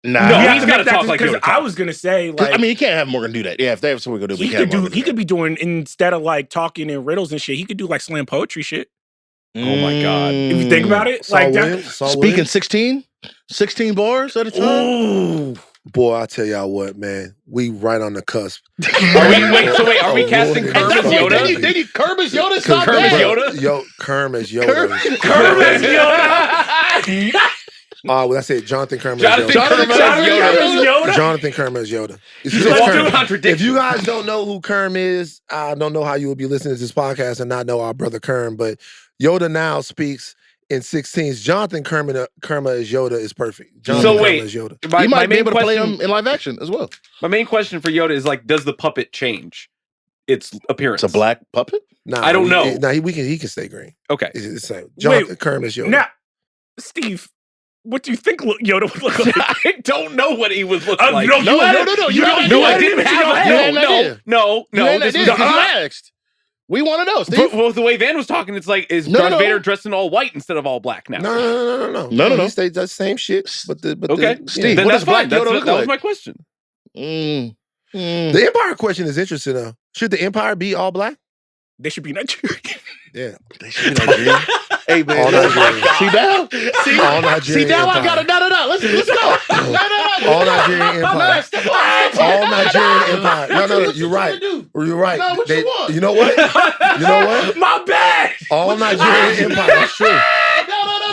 Nah. No, You have he's to gotta make that talk like because Yoda I talks. was gonna say 'Cause, like you can't have Morgan do that. Yeah, if they have something we gonna do, we he can't. could have do Morgan he could be doing instead of talking in riddles and shit, he could do slam poetry shit. Oh my God. If you think about it, Saul Williams. Speaking 16 bars at a time. Ooh. Boy, I tell y'all what, man, we right on the cusp. Are we casting Kerm as Yoda? Did you Kerm as Yoda? Stop Kerm as that. Yoda? Kerm as Yoda. Kerm as Yoda. Well, that's it. Jonathan Kerm as Jonathan Yoda. Kerm as Yoda. Jonathan Kerm as Yoda. It's just Walk Kerm. through contradiction. If you guys don't know who Kerm is, I don't know how you would be listening to this podcast and not know our brother Kerm, but Yoda now speaks in 16s. Jonathan Kerma as Yoda is perfect. Jonathan wait. Kerma as Yoda. You My might be main able to play question- him in live action as well. My main question for Yoda is does the puppet change its appearance? It's a black puppet? I don't know. He can stay green. Okay. It's the same. Jonathan Kerm as Yoda. Now, Steve, what do you think Yoda would look like? I don't know what he would look like. No, No. You had I an didn't image in have your it. head. No. You had an This idea was 'cause you asked. We want to know, Steve. But the way Van was talking, it's is No, Darth no. Vader dressed in all white instead of all black now? No. He stays the same shit. But Okay, Steve, then what that's does Black fine. That Yoda look was like? my question. Mm. The Empire question is interesting though. Should the Empire be all black? They should be Nigerian. Yeah. They should be Nigerian. Hey, man. All Nigerian. See now? All Nigerian See now I Empire. got it. No. Let's go. No. All Nigerian Empire. All Nigerian Empire. No. You're right. You're right. No, what you want? You know what? You know what? My bad. All Nigerian Empire. That's true. No.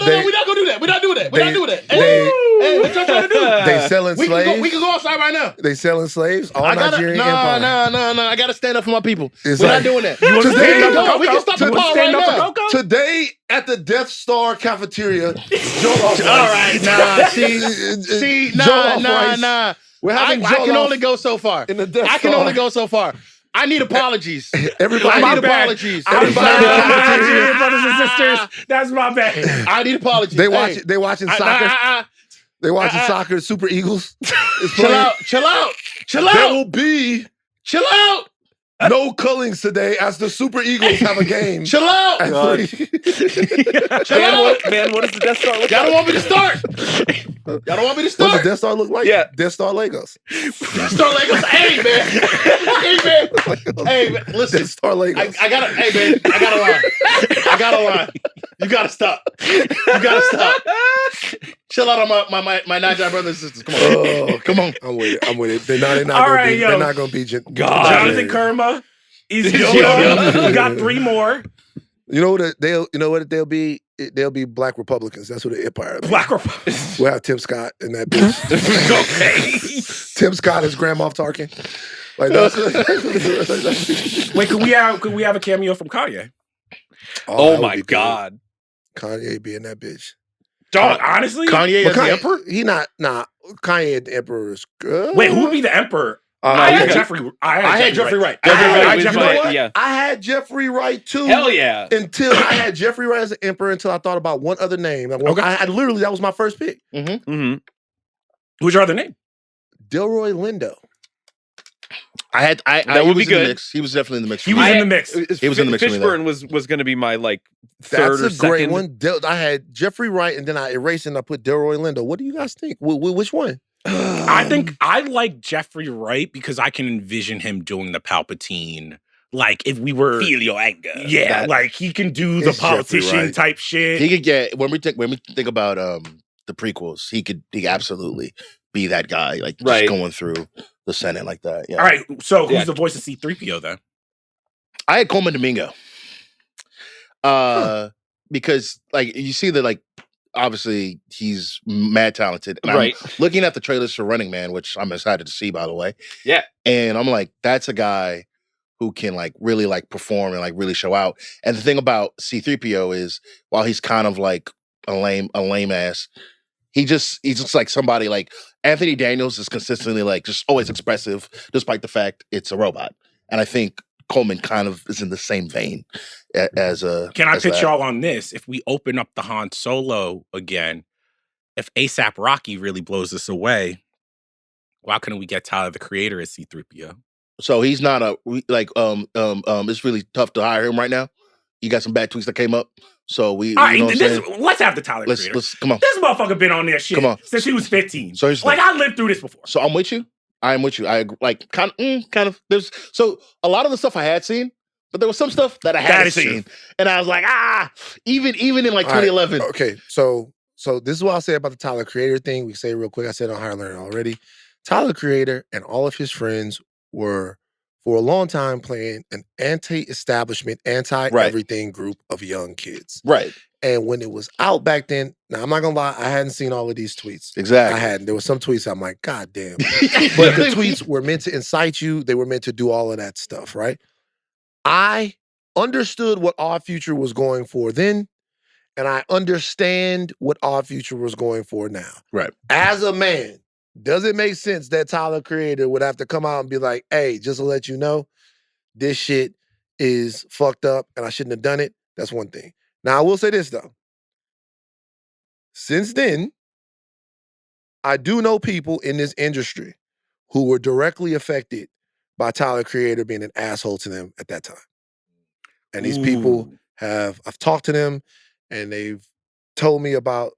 We're not gonna do that. We're not doing that. They What y'all trying to do? they selling slaves. We can go outside right now. They selling slaves. All Nigerian Empire. No. I gotta stand up for my people. It's We're like- not doing that. You want to Today- stand up for we can Coco? stop the You want to ball stand right up for now. Coco? Today at the Death Star cafeteria, All right, nah. See, nah. We're having I can jollof only go so far. in the Death I can Star. only go so far. I need apologies. Everybody, I need bad. apologies. I'm sorry, Everybody- Nigerian brothers and sisters. That's my bad. I need apologies. They Hey, watching soccer. They watching soccer. Super Eagles. is playing. Chill out. There will be Chill out. no Cullings today as the Super Eagles have a game. Chill out. at God. 3. Chill out. Man, what does the Death Star look Y'all like? don't want me to start. Y'all don't want me to What's start. the Death Star look like? Yeah. Death Star Legos. Start Legos. Hey man. Listen. Death Star Legos. I gotta. Hey man. I got a line. You gotta stop. Chill out on my Nigerian brothers and sisters. Come on. Oh, Come on. I'm with it. They're not All gonna right, be. yo. They're not gonna be. Jonathan Kerma is Yo. Yoda. We got 3 more. You know what they'll be? They'll be Black Republicans. That's what the Empire. Be. Black Republic. We'll have Tim Scott and that bitch. Okay. Tim Scott is Grand Moff Tarkin. Like that's Wait, could we have a cameo from Kanye? Oh that would my be good. God. Kanye being that bitch. Dog, honestly? Kanye But as the Kanye, emperor? He not. Nah. Kanye the Emperor is good. Wait, who would be the emperor? I I had had Jeffrey. I had Jeffrey Wright. I had was Jeffrey my- Wright. yeah. I had Jeffrey Wright too. Hell yeah. Until I had Jeffrey Wright as the Emperor. Until I thought about one other name. Okay. I literally that was my first pick. Mm-hmm. Who's your other name? Delroy Lindo. That would be good. He was definitely in the mix. He was in the mix. He was in the mix with me Fishburne was going to be my like third That's or a great second. one. I had Jeffrey Wright, and then I erased and I put Delroy Lindo. What do you guys think? Which one? I think I like Jeffrey Wright because I can envision him doing the Palpatine. Like if we were your anger. yeah, like he can do the It's Jeffrey politician Wright. type shit. He could get when we think about the prequels, he could absolutely be that guy, like just Right. going through the Senate like that. Yeah. All right, so who's Yeah. the voice of C-3PO then? I had Coleman Domingo. Because like you see that like obviously he's mad talented. And Right. I'm looking at the trailers for Running Man, which I'm excited to see, by the way. Yeah. And I'm like, that's a guy who can like really like perform and like really show out. And the thing about C-3PO is while he's kind of like a lame ass, he just like somebody like Anthony Daniels is consistently like just always expressive, despite the fact it's a robot. And I think Coleman kind of is in the same vein as a. Can I as pitch that. y'all on this? If we open up the Han Solo again, if ASAP Rocky really blows this away, why couldn't we get Tyler the Creator as C-3PO? So he's not it's really tough to hire him right now. You got some bad tweets that came up. So we All right, you know what I'm saying? let's have the Tyler Creator. Let's come on. This motherfucker been on their shit Come on. since he was 15. So here's the like thing. I lived through this before. So I'm with you. I am with you. I agree, like kind of there's so a lot of the stuff I had seen, but there was some stuff that I hadn't is true. seen. And I was like, even in like All right, 2011. Okay, so this is what I'll say about the Tyler Creator thing. We say it real quick. I said it on Higher Learning already. Tyler Creator and all of his friends were for a long time playing an anti-establishment, anti-everything group of young kids. Right. And when it was out back then, now I'm not gonna lie, I hadn't seen all of these tweets. Exactly. I hadn't. There were some tweets I'm like, God damn. But the tweets were meant to incite you. They were meant to do all of that stuff, right? I understood what Our Future was going for then, and I understand what Our Future was going for now. Right. As a man, does it make sense that Tyler Creator would have to come out and be like, hey, just to let you know, this shit is fucked up and I shouldn't have done it? That's one thing. Now, I will say this, though. Since then, I do know people in this industry who were directly affected by Tyler Creator being an asshole to them at that time. And these people I've talked to them and they've told me about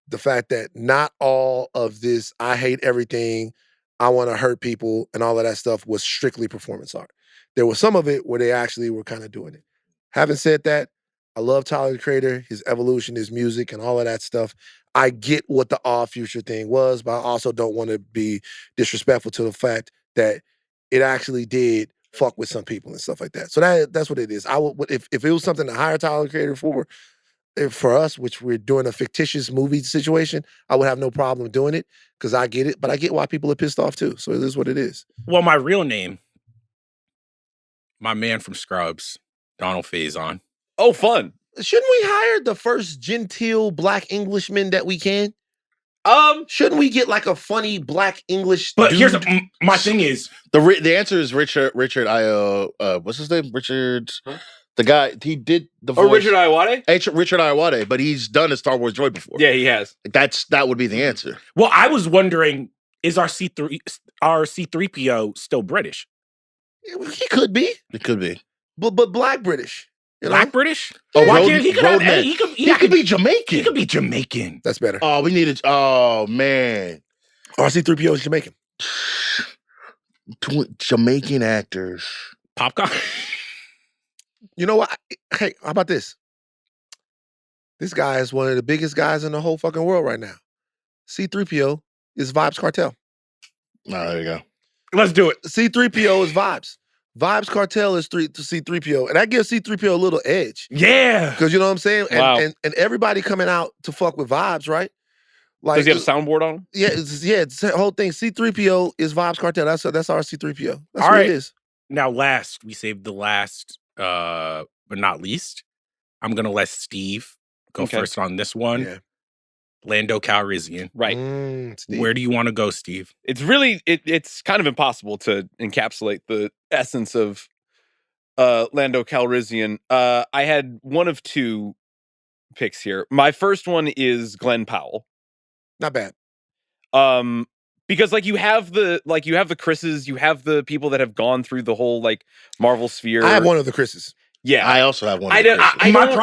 the fact that not all of this, I hate everything, I want to hurt people and all of that stuff was strictly performance art. there was some of it where they actually were kind of doing it. Having said that, I love Tyler the Creator, his evolution, his music, and all of that stuff. I get what the Odd Future thing was, but I also don't want to be disrespectful to the fact that it actually did fuck with some people and stuff like that. So that's what it is. I would if it was something to hire Tyler the Creator for us, which we're doing a fictitious movie situation, I would have no problem doing it because I get it, but I get why people are pissed off too. So it is what it is. Well, my real name, my man from Scrubs, Donald Faison. Oh, fun. Shouldn't we hire the first genteel Black Englishman that we can? Shouldn't we get like a funny Black English But dude? here's my thing is The answer is Richard what's his name? Richard the guy he did the voice. Richard Iwate? Richard Iwate, but he's done a Star Wars droid before. Yeah, he has. That would be the answer. well, I was wondering, is our C3PO still British? He could be, It could be. but Black British. You know? Black British? Oh, Why road- can't he could road have man. he could He could be Jamaican. He could be Jamaican. That's better. Oh, we needed. Oh man, RC3PO is Jamaican. Jamaican actors. Popcorn. You know what? Hey, how about this? This guy is one of the biggest guys in the whole fucking world right now. C3PO is Vibes Cartel. Oh, there you go. Let's do it. C3PO is Vibes. Vibes Cartel is C3PO. And that gives C3PO a little edge. Yeah. Because you know what I'm saying? And, Wow. and everybody coming out to fuck with Vibes, right? Like, Does he have a soundboard on him? Yeah, it's the whole thing. C3PO is Vibes Cartel. That's our C3PO. That's All what right. it is. Now, we saved the last, but not least. I'm gonna let Steve go Okay. first on this one. Yeah. Lando Calrissian. Right. Steve. Where do you want to go, Steve? It's really it's kind of impossible to encapsulate the essence of Lando Calrissian. I had one of two picks here. My first one is Glenn Powell. Not bad. Because you have the Chris's, you have the people that have gone through the whole like Marvel sphere. I have one of the Chris's. Yeah. I also have one. I of don't- Chris's. I my don't-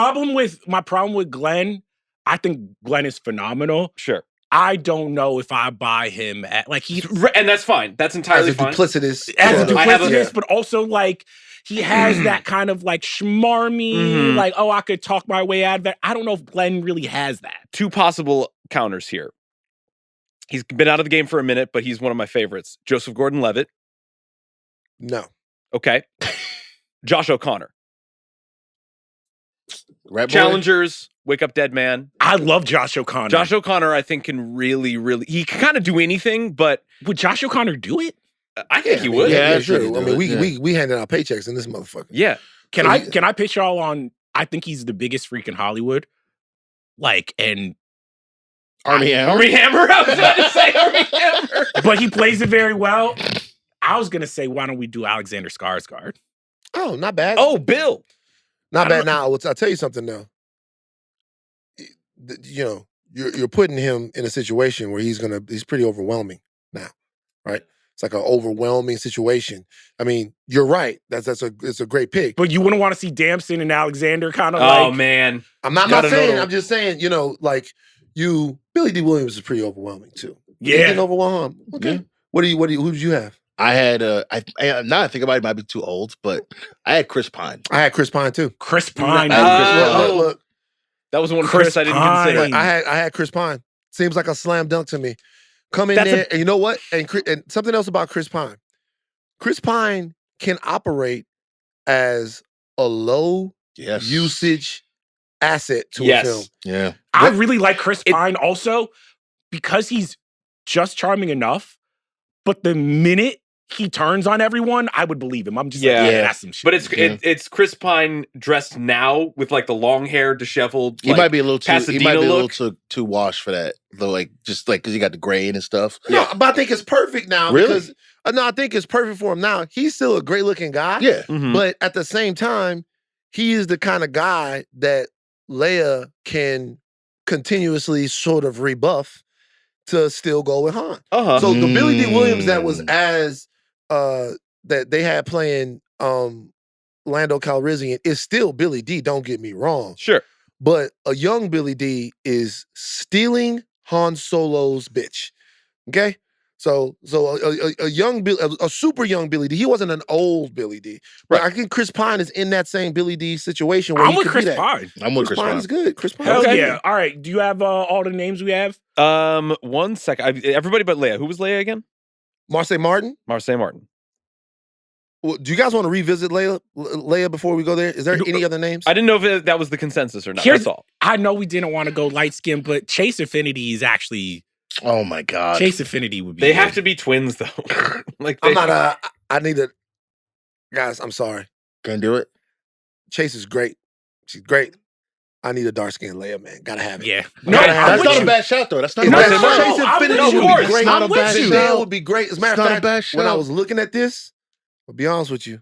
problem with Glenn, I think Glenn is phenomenal. Sure. I don't know if I buy him at he And that's fine. That's entirely As a fine. duplicitous. as a sort of- I have a- duplicitous, but also like he has that kind of like schmarmy, Mhm. like, oh, I could talk my way out of that. I don't know if Glenn really has that. Two possible counters here. He's been out of the game for a minute, but he's one of my favorites. Joseph Gordon-Levitt. No. Okay. Josh O'Connor. Rat Boy? Challengers, Wake Up Dead Man. I love Josh O'Connor. Josh O'Connor, I think, can really, he can kind of do anything, but Would Josh O'Connor do it? I think he would. Yeah, Yeah, I sure. think he I mean, do it, we handed out paychecks in this motherfucker. Yeah. Can So I pitch y'all on? I think he's the biggest freak in Hollywood. Like, and Army Hammer. Armie Hammer. I was about to say Armie Hammer. but he plays it very well. I was gonna say, why don't we do Alexander Skarsgård? Oh, not bad. Oh, Bill. not I bad. don't- Now, I'll tell you something though. You know, you're putting him in a situation where he's pretty overwhelming now, right? It's like an overwhelming situation. I mean, you're right. It's a great pick. But you wouldn't want to see Damson and Alexander kind of Oh, like. man. I'm not Gotta saying. know. I'm just saying. You know, like Billy D. Williams is pretty overwhelming too. He Yeah. didn't overwhelm him. Okay. Yeah. Who did you have? I had now I think about it, might be too old, but I had Chris Pine. I had Chris Pine too. Chris Pine. Oh. Look. That was one Chris Chris I didn't Pine. consider. Like, I had Chris Pine. Seems like a slam dunk to me. Come in That's there, and you know what? And something else about Chris Pine. Chris Pine can operate as a low Yes. usage asset to Yes. a film. Yeah. I really like Chris It- Pine also because he's just charming enough. But the minute he turns on everyone, I would believe him. I'm just Yeah. like, Yeah. that's some shit. But it's Yeah. it's Chris Pine dressed now with like the long hair, disheveled. He like, might be a little too. He Pasadena might be a little look. too washed for that. Though, like just like because he got the gray and stuff. No, but I think it's perfect now. Really? Because, no, I think it's perfect for him now. He's still a great looking guy. Yeah. Mhm. But at the same time, he is the kind of guy that Leia can continuously sort of rebuff to still go with Han. Uh-huh. So the Billy D. Williams that was Mm. as that they had playing Lando Calrissian is still Billy D. Don't get me wrong, Sure. but a young Billy D. is stealing Han Solo's bitch. Okay, So a young a super young Billy D. He wasn't an old Billy D. But I think Chris Pine is in that same Billy D situation where I'm he with could Chris be that. Pine. I'm with Chris Pine. Is good. Chris Pine. Hell Okay. yeah. All right. Do you have all the names we have? 1 second. Everybody but Leia. Who was Leia again? Marseille Martin. Marseille Martin. Well, do you guys want to revisit Leia before we go there? Is there any other names? I didn't know if that was the consensus or not. Here's- That's all. I know we didn't want to go light skin, but Chase Infinity is actually Oh my God. Chase Infinity would be. They good. have to be twins though. Like I'm not. I need to. Guys, I'm sorry. Can't do it. Chase is great. She's great. I need a dark skinned Leia, man. Gotta have it. Yeah. No, That's I'm not with a you. bad shot though. That's not a No, bad no, shot. no, Chase I'm Infinity with you. would be Of great. course. Not a I'm with bad you. Leia shot. would be great. As a matter It's of not a fact, bad when I show. was looking at this, I'll be honest with you.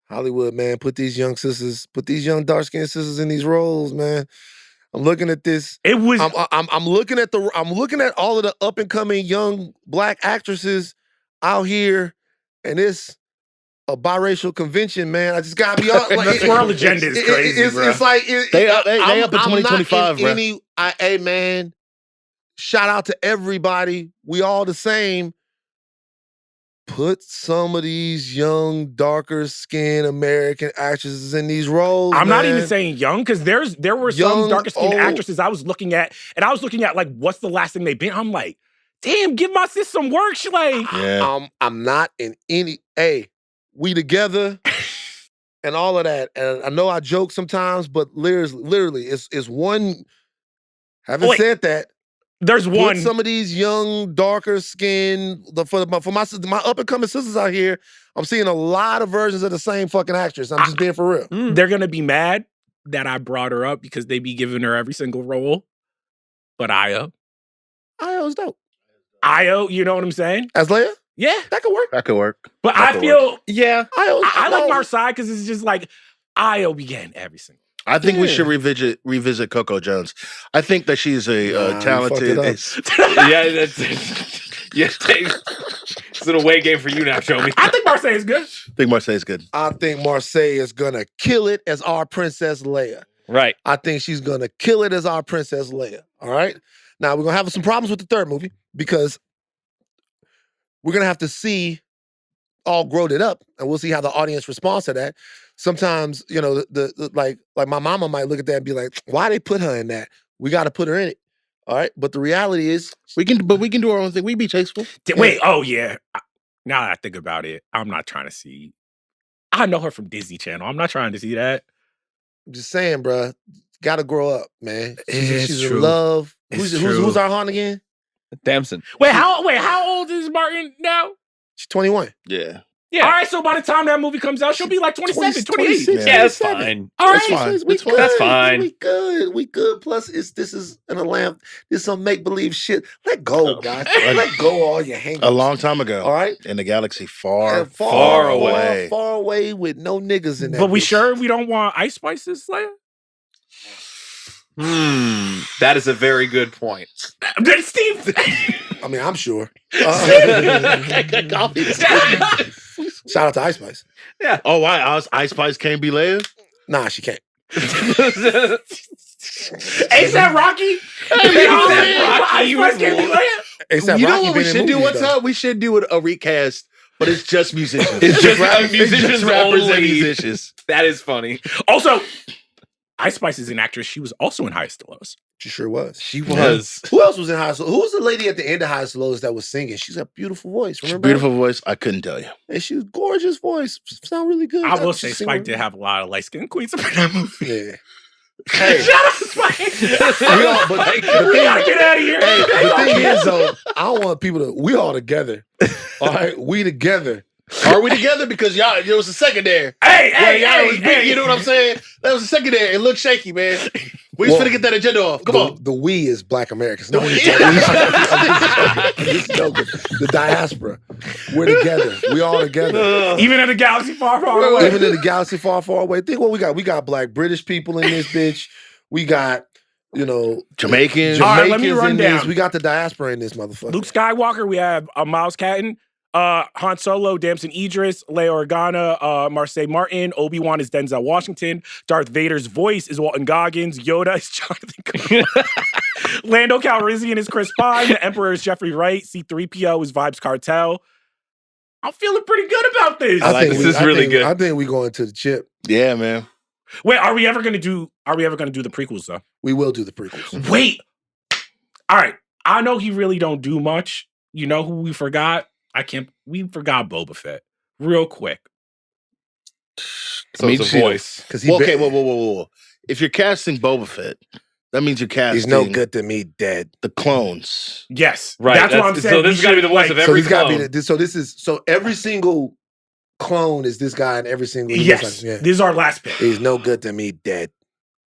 Hollywood, man, put these young sisters, put these young dark skinned sisters in these roles, man. I'm looking at this. It was. I'm looking at all of the up and coming young black actresses out here, and it's a biracial convention, man. I just gotta be honest. The swirl agenda is crazy, bro. It's like They up in I'm not 2025, in bro. hey man, shout out to everybody. We all the same. Put some of these young, darker skinned American actresses in these roles. I'm not man. even saying young because there were some Young, darker skinned old. actresses I was looking at, and I was looking at like what's the last thing they've been. I'm like, damn, give my sis some work. She like, Yeah. I'm not in any. Hey, we together, and all of that. And I know I joke sometimes, but literally, it's one. Having Wait. said that, there's put one. some of these young, darker skin for my up and coming sisters out here. I'm seeing a lot of versions of the same fucking actress. I'm just being for real. They're gonna be mad that I brought her up because they be giving her every single role. But Io, Io's dope. Io, you know what I'm saying? As Leia, Yeah. that could work. That could work. But That I could feel Yeah. I like Marseille because it's just like Io be getting every single. I think we Yeah. should revisit Coco Jones. I think that she's a Nah, you talented. fucked it Yeah, that's yeah. It's an away game for you now, Jomi. I think Marseille is good. I think Marseille's good. I think Marseille is gonna kill it as our Princess Leia. Right. I think she's gonna kill it as our Princess Leia. All right. Now we're gonna have some problems with the third movie because we're gonna have to see all grown it up, and we'll see how the audience responds to that. Sometimes, you know, the like my mama might look at that and be like, "Why they put her in that? We got to put her in it." All right. But the reality is, We can do our own thing. We be tasteful. Wait, oh yeah. Now that I think about it, I'm not trying to see. I know her from Disney Channel. I'm not trying to see that. I'm just saying, bruh, got to grow up, man. It's She's true. in love. It's Who's true. our haunt again? Damson. Wait, how old is Martin now? She's 21. Yeah. Yeah. All right, so by the time that movie comes out, she'll be like 27, 28. 26. Yeah, that's 27. fine. All right. That's fine. We It's good. That's fine. We good. Plus, this is an lamp. This is some make believe shit. Let go, guys. Let go all your hang. A long time ago. All right. In the galaxy far, And far away. far away with no niggas in that. But we bitch. sure we don't want Ice Spice's Leia? That is a very good point. Steve. I mean, I'm sure. Shout out to Ice Spice. Oh, why? Ice Spice can't be Leia? Nah, she can't. A$AP Rocky? Rocky, Ice Spice can't be Leia? A$AP You know Rocky what we been in should do movies, one though. time? We should do a recast, but it's just musicians. It's just musicians It's just rappers only. and musicians. That is funny. Also, Ice Spice is an actress. She was also in Highest to Lows. She sure was. She was. Who else was in High Slow? Who was the lady at the end of High Slows that was singing? She's a beautiful voice. Remember? Beautiful voice. I couldn't tell you. And she was gorgeous voice. Sound really good. I will She say sing Spike really- did have a lot of light-skinned queens up in that movie. Yeah. Hey, Shut up, Spike! we all, but the We thing, gotta get out of here. hey, the thing is though, I don't want people to. We all together. All right, we together. Are we together? Because y'all, it was a second there. Hey, Y'all was big, you know what I'm saying? That was a second there. It looked shaky, man. We just Well, finna get that agenda off. Come on. The we is Black Americans. No, The I'm we. just joking. The diaspora. We're together. We all together. Even in a galaxy far, far away. Even in the galaxy far, far away. Think what we got. We got Black British people in this bitch. We got, you know, Jamaicans. All right, let me Jamaicans run in this. down. We got the diaspora in this motherfucker. Luke Skywalker, we have Miles Catton. Han Solo, Damson Idris, Leia Organa, Marseille Martin, Obi-Wan is Denzel Washington, Darth Vader's voice is Walton Goggins, Yoda is Jonathan Cook. Lando Calrissian is Chris Pine, the Emperor is Jeffrey Wright, C-3PO is Vibes Cartel. I'm feeling pretty good about this. This is really good. I think we're going to the chip. Yeah, man. Wait, are we ever gonna do the prequels though? We will do the prequels. Wait. All right. I know he really don't do much. You know who we forgot? We forgot Boba Fett. Real quick. So it's a voice. Whoa. If you're casting Boba Fett, that means you're casting. He's no good to me, dead. The clones. Yes. Right. That's what I'm saying. So this has got to be the voice of every clone. So every single clone is this guy, and every single. Yes. This is our last pick. He's no good to me, dead.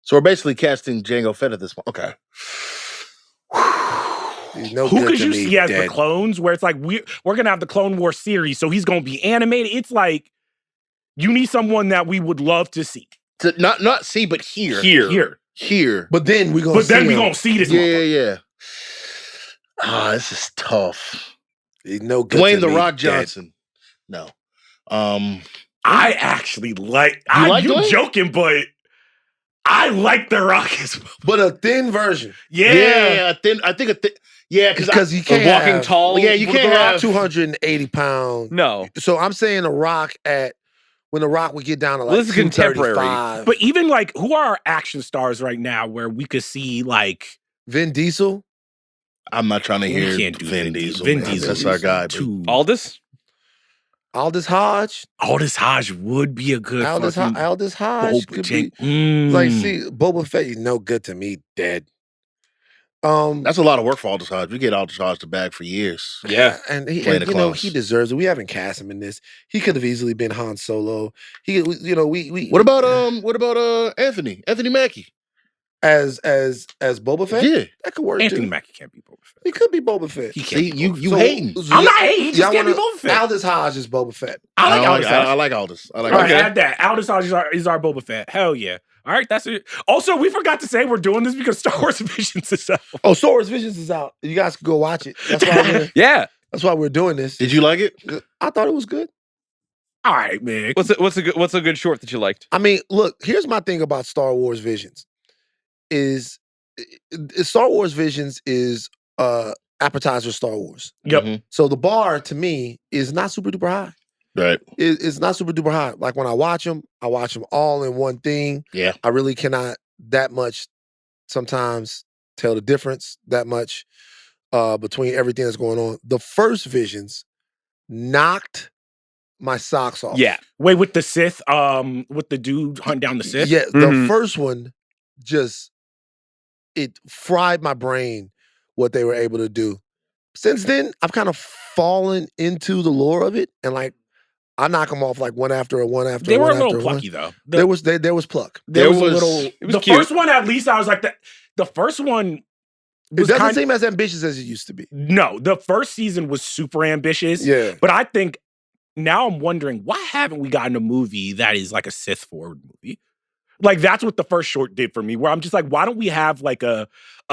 So we're basically casting Jango Fett at this point. Okay. He's no Who good could to you me, see as dead. the clones? Where it's like we're gonna have the Clone Wars series, so he's gonna be animated. It's like you need someone that we would love to see. To not see, but hear. Here. But then we're gonna. See this. Yeah. Ah, this is tough. He's no good. Dwayne to The me, Rock dead. Johnson. No. I actually like. like you Dwayne? joking, but I like The Rock as well. But a thin version. Yeah. I think a thin. Yeah, Because you can't walking have, tall. Yeah, you with can't The Rock? have 280 pounds. No. So I'm saying The Rock when The Rock would get down to like This is contemporary. 235. But even like, who are our action stars right now where we could see like Vin Diesel. I'm not trying to we hear can't do Vin Diesel. Vin man. Diesel. That's our guy. Too. Aldous? Aldous Hodge. Aldous Hodge would be a good. Aldous Hodge could be. Mm. Like, see, Boba Fett is no good to me, dead. That's a lot of work for Aldous Hodge. We get Aldous Hodge the bag for years. Yeah. And Playing the you know, clones. he deserves it. We haven't cast him in this. He could have easily been Han Solo. We What about Anthony Mackie? as Boba Fett? Yeah. That could work Anthony too. Mackie can't be Boba Fett. He could be Boba Fett. He can't. See, be you Boba you Fett. hating. I'm not hating. He just y'all can't be wanna- Boba Fett. Aldous Hodge is Boba Fett. I like Aldous Hodge. I like Aldous. I like All right, Aldous. add that. Aldous Hodge is our Boba Fett. Hell yeah. All right, that's it. Also, we forgot to say we're doing this because Star Wars Visions is out. Oh, Star Wars Visions is out. You guys can go watch it. That's why Yeah. we're doing this. Did you like it? I thought it was good. All right, man. What's a good short that you liked? I mean, look, here's my thing about Star Wars Visions. Is Star Wars Visions is appetizer Star Wars. Yep. Mhm. So the bar to me is not super duper high. Right. It's not super duper high. Like when I watch them all in one thing. Yeah. I really cannot that much sometimes tell the difference that much between everything that's going on. The first Visions knocked my socks off. Yeah. Wait, with the Sith, with the dude hunting down the Sith? Yeah, the Mhm. first one just it fried my brain what they were able to do. Since then, I've kind of fallen into the lore of it, and like I knock them off like one after one after They one were a after little one. plucky though. There was pluck. There was a was- little. it was The cute. first one, at least, I was like that. The first one It was doesn't seem as ambitious as it used to be. No, the first season was super ambitious. Yeah. But I think now I'm wondering, why haven't we gotten a movie that is like a Sith forward movie? Like that's what the first short did for me, where I'm just like, why don't we have like a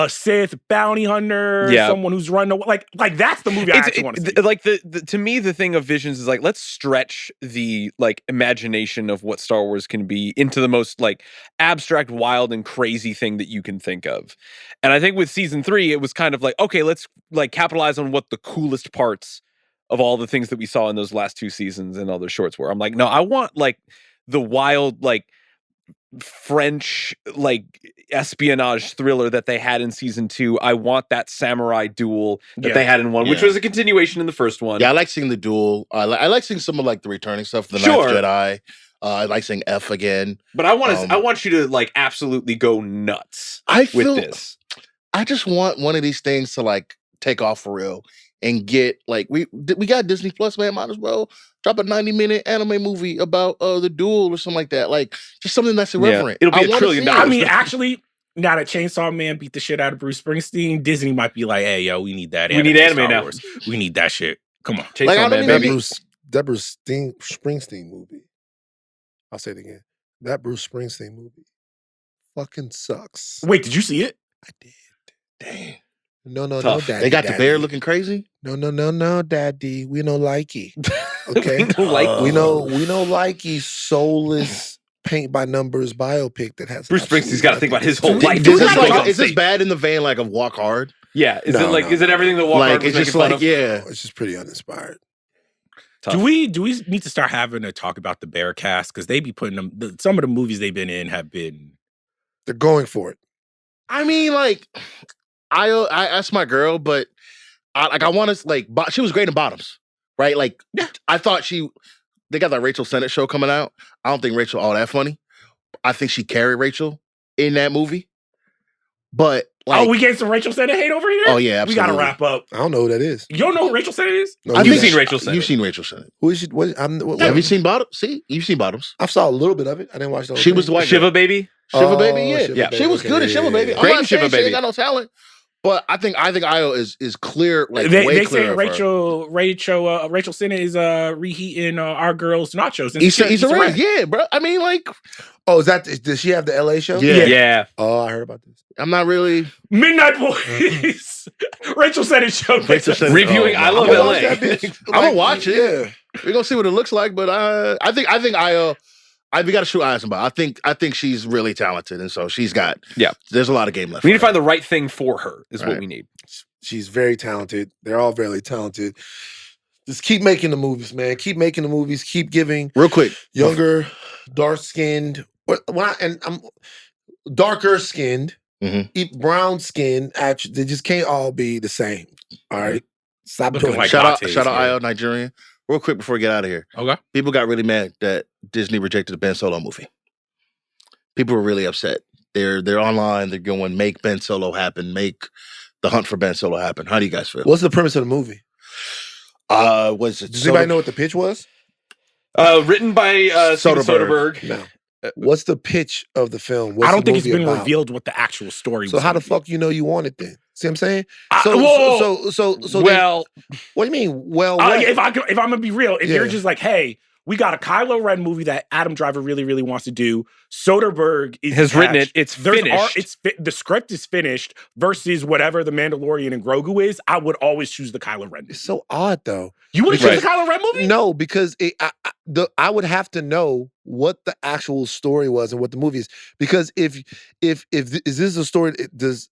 Sith bounty hunter, Yeah. someone who's running away? Like that's the movie I actually want to see. Like the to me the thing of Visions is like, let's stretch the like imagination of what Star Wars can be into the most like abstract, wild, and crazy thing that you can think of. And I think with season 3, it was kind of like, okay, let's like capitalize on what the coolest parts of all the things that we saw in those last 2 seasons and other shorts were. I'm like, no, I want like the wild, like French like espionage thriller that they had in season 2. I want that samurai duel that Yeah. they had in 1, which Yeah. was a continuation in the first one. Yeah, I like seeing the duel. I like seeing some of like the returning stuff. The Sure. Ninth Jedi. I like seeing F again. But I want Um, I want you to like absolutely go nuts I with feel. this. I just want one of these things to like take off for real and get like we got Disney Plus, man. Might as well drop a 90-minute anime movie about the duel or something like that. Like just something that's irreverent. It'll be I $1 wanna trillion. see it. I mean, actually, now that Chainsaw Man beat the shit out of Bruce Springsteen, Disney might be like, hey, yo, we need that. We need anime Star now. Wars. We need that shit. Come on. Chainsaw Like, I don't Man, even- baby. That Bruce Springsteen movie. I'll say it again. That Bruce Springsteen movie fucking sucks. Wait, did you see it? I did. Dang. No, Tough. daddy. They got the bear daddy. looking crazy. No, daddy. We know likey. Okay. We don't like We know likey soulless paint by numbers biopic that has Bruce absolutely Springsteen's got to think about his whole nothing life. to do Is with this it. like is this bad in the vein like of Walk Hard? Yeah. Is No, it everything that Walk Like Hard was it's just making fun like of? yeah. It's just pretty uninspired. Tough. Do we need to start having a talk about the Bear cast? Because they be putting them. Some of the movies they've been in have been. They're going for it. I mean, like I asked my girl, but I want to like. She was great in Bottoms, right? Like I thought they got that Rachel Sennett show coming out. I don't think Rachel all that funny. I think she carried Rachel in that movie. But like, we getting some Rachel Sennett hate over here? Oh yeah, we gotta absolutely. wrap up. I don't know who that is. You don't know who Rachel Sennett is? No, I You've think seen Rachel Sennett. You've seen Rachel Sennett. Who is she? Have you seen Bottoms? See, you've seen Bottoms. I saw a little bit of it. I didn't watch the whole She thing. was the white Shiva girl. Baby. Shiva Baby, yeah. Shiva Yeah. Baby, She was okay, good in yeah, Shiva yeah, Baby. yeah. I'm Great not in saying Shiva she ain't Baby. got no talent, but I think Io is clear. Like They way say clear. Rachel Sennett is reheating Our Girls Nachos. He's a red. Yeah, bro. I mean, like, Oh, does she have the LA show? Yeah. Yeah. Oh, I heard about this. I'm not really. Midnight Boys. Rachel Sennett showed Rachel Sennett- Reviewing I Love I'm gonna LA. watch that bitch. I'm gonna watch it. Yeah. We're gonna see what it looks like, but I think Io. We got to shoot eyes about. I think she's really talented, and so she's got. Yeah. There's a lot of game left. We need to for her. find the right thing for her. Is what Right. we need. She's very talented. They're all very talented. Just keep making the movies, man. Keep making the movies. Keep giving Real quick. younger, dark-skinned, I'm darker skinned, Mhm. brown skinned. Actually, they just can't all be the same. All right, stop Looking doing like that. Shout out lattes, Io Nigerian. Real quick before we get out of here. Okay. People got really mad that Disney rejected the Ben Solo movie. People were really upset. They're online. They're going make Ben Solo happen. Make the hunt for Ben Solo happen. How do you guys feel? What's the premise of the movie? Was it? Does anybody know what the pitch was? Written by Steven Soderbergh. Soderbergh. No. What's the pitch of the film? What's I don't the think it's movie been about? revealed what the actual story was. So how the gonna be. fuck you know you want it then? See what I'm saying? Whoa! So Well, what do you mean? Well, what? if I'm gonna be real, if Yeah. you're just like, hey, we got a Kylo Ren movie that Adam Driver really, really wants to do. Soderbergh has written it. attached. It's There's finished. the script is finished versus whatever the Mandalorian and Grogu is. I would always choose the Kylo Ren movie. It's so odd though. You would Right. choose the Kylo Ren movie? No, because I would have to know what the actual story was and what the movie is. Because if is this a story? Does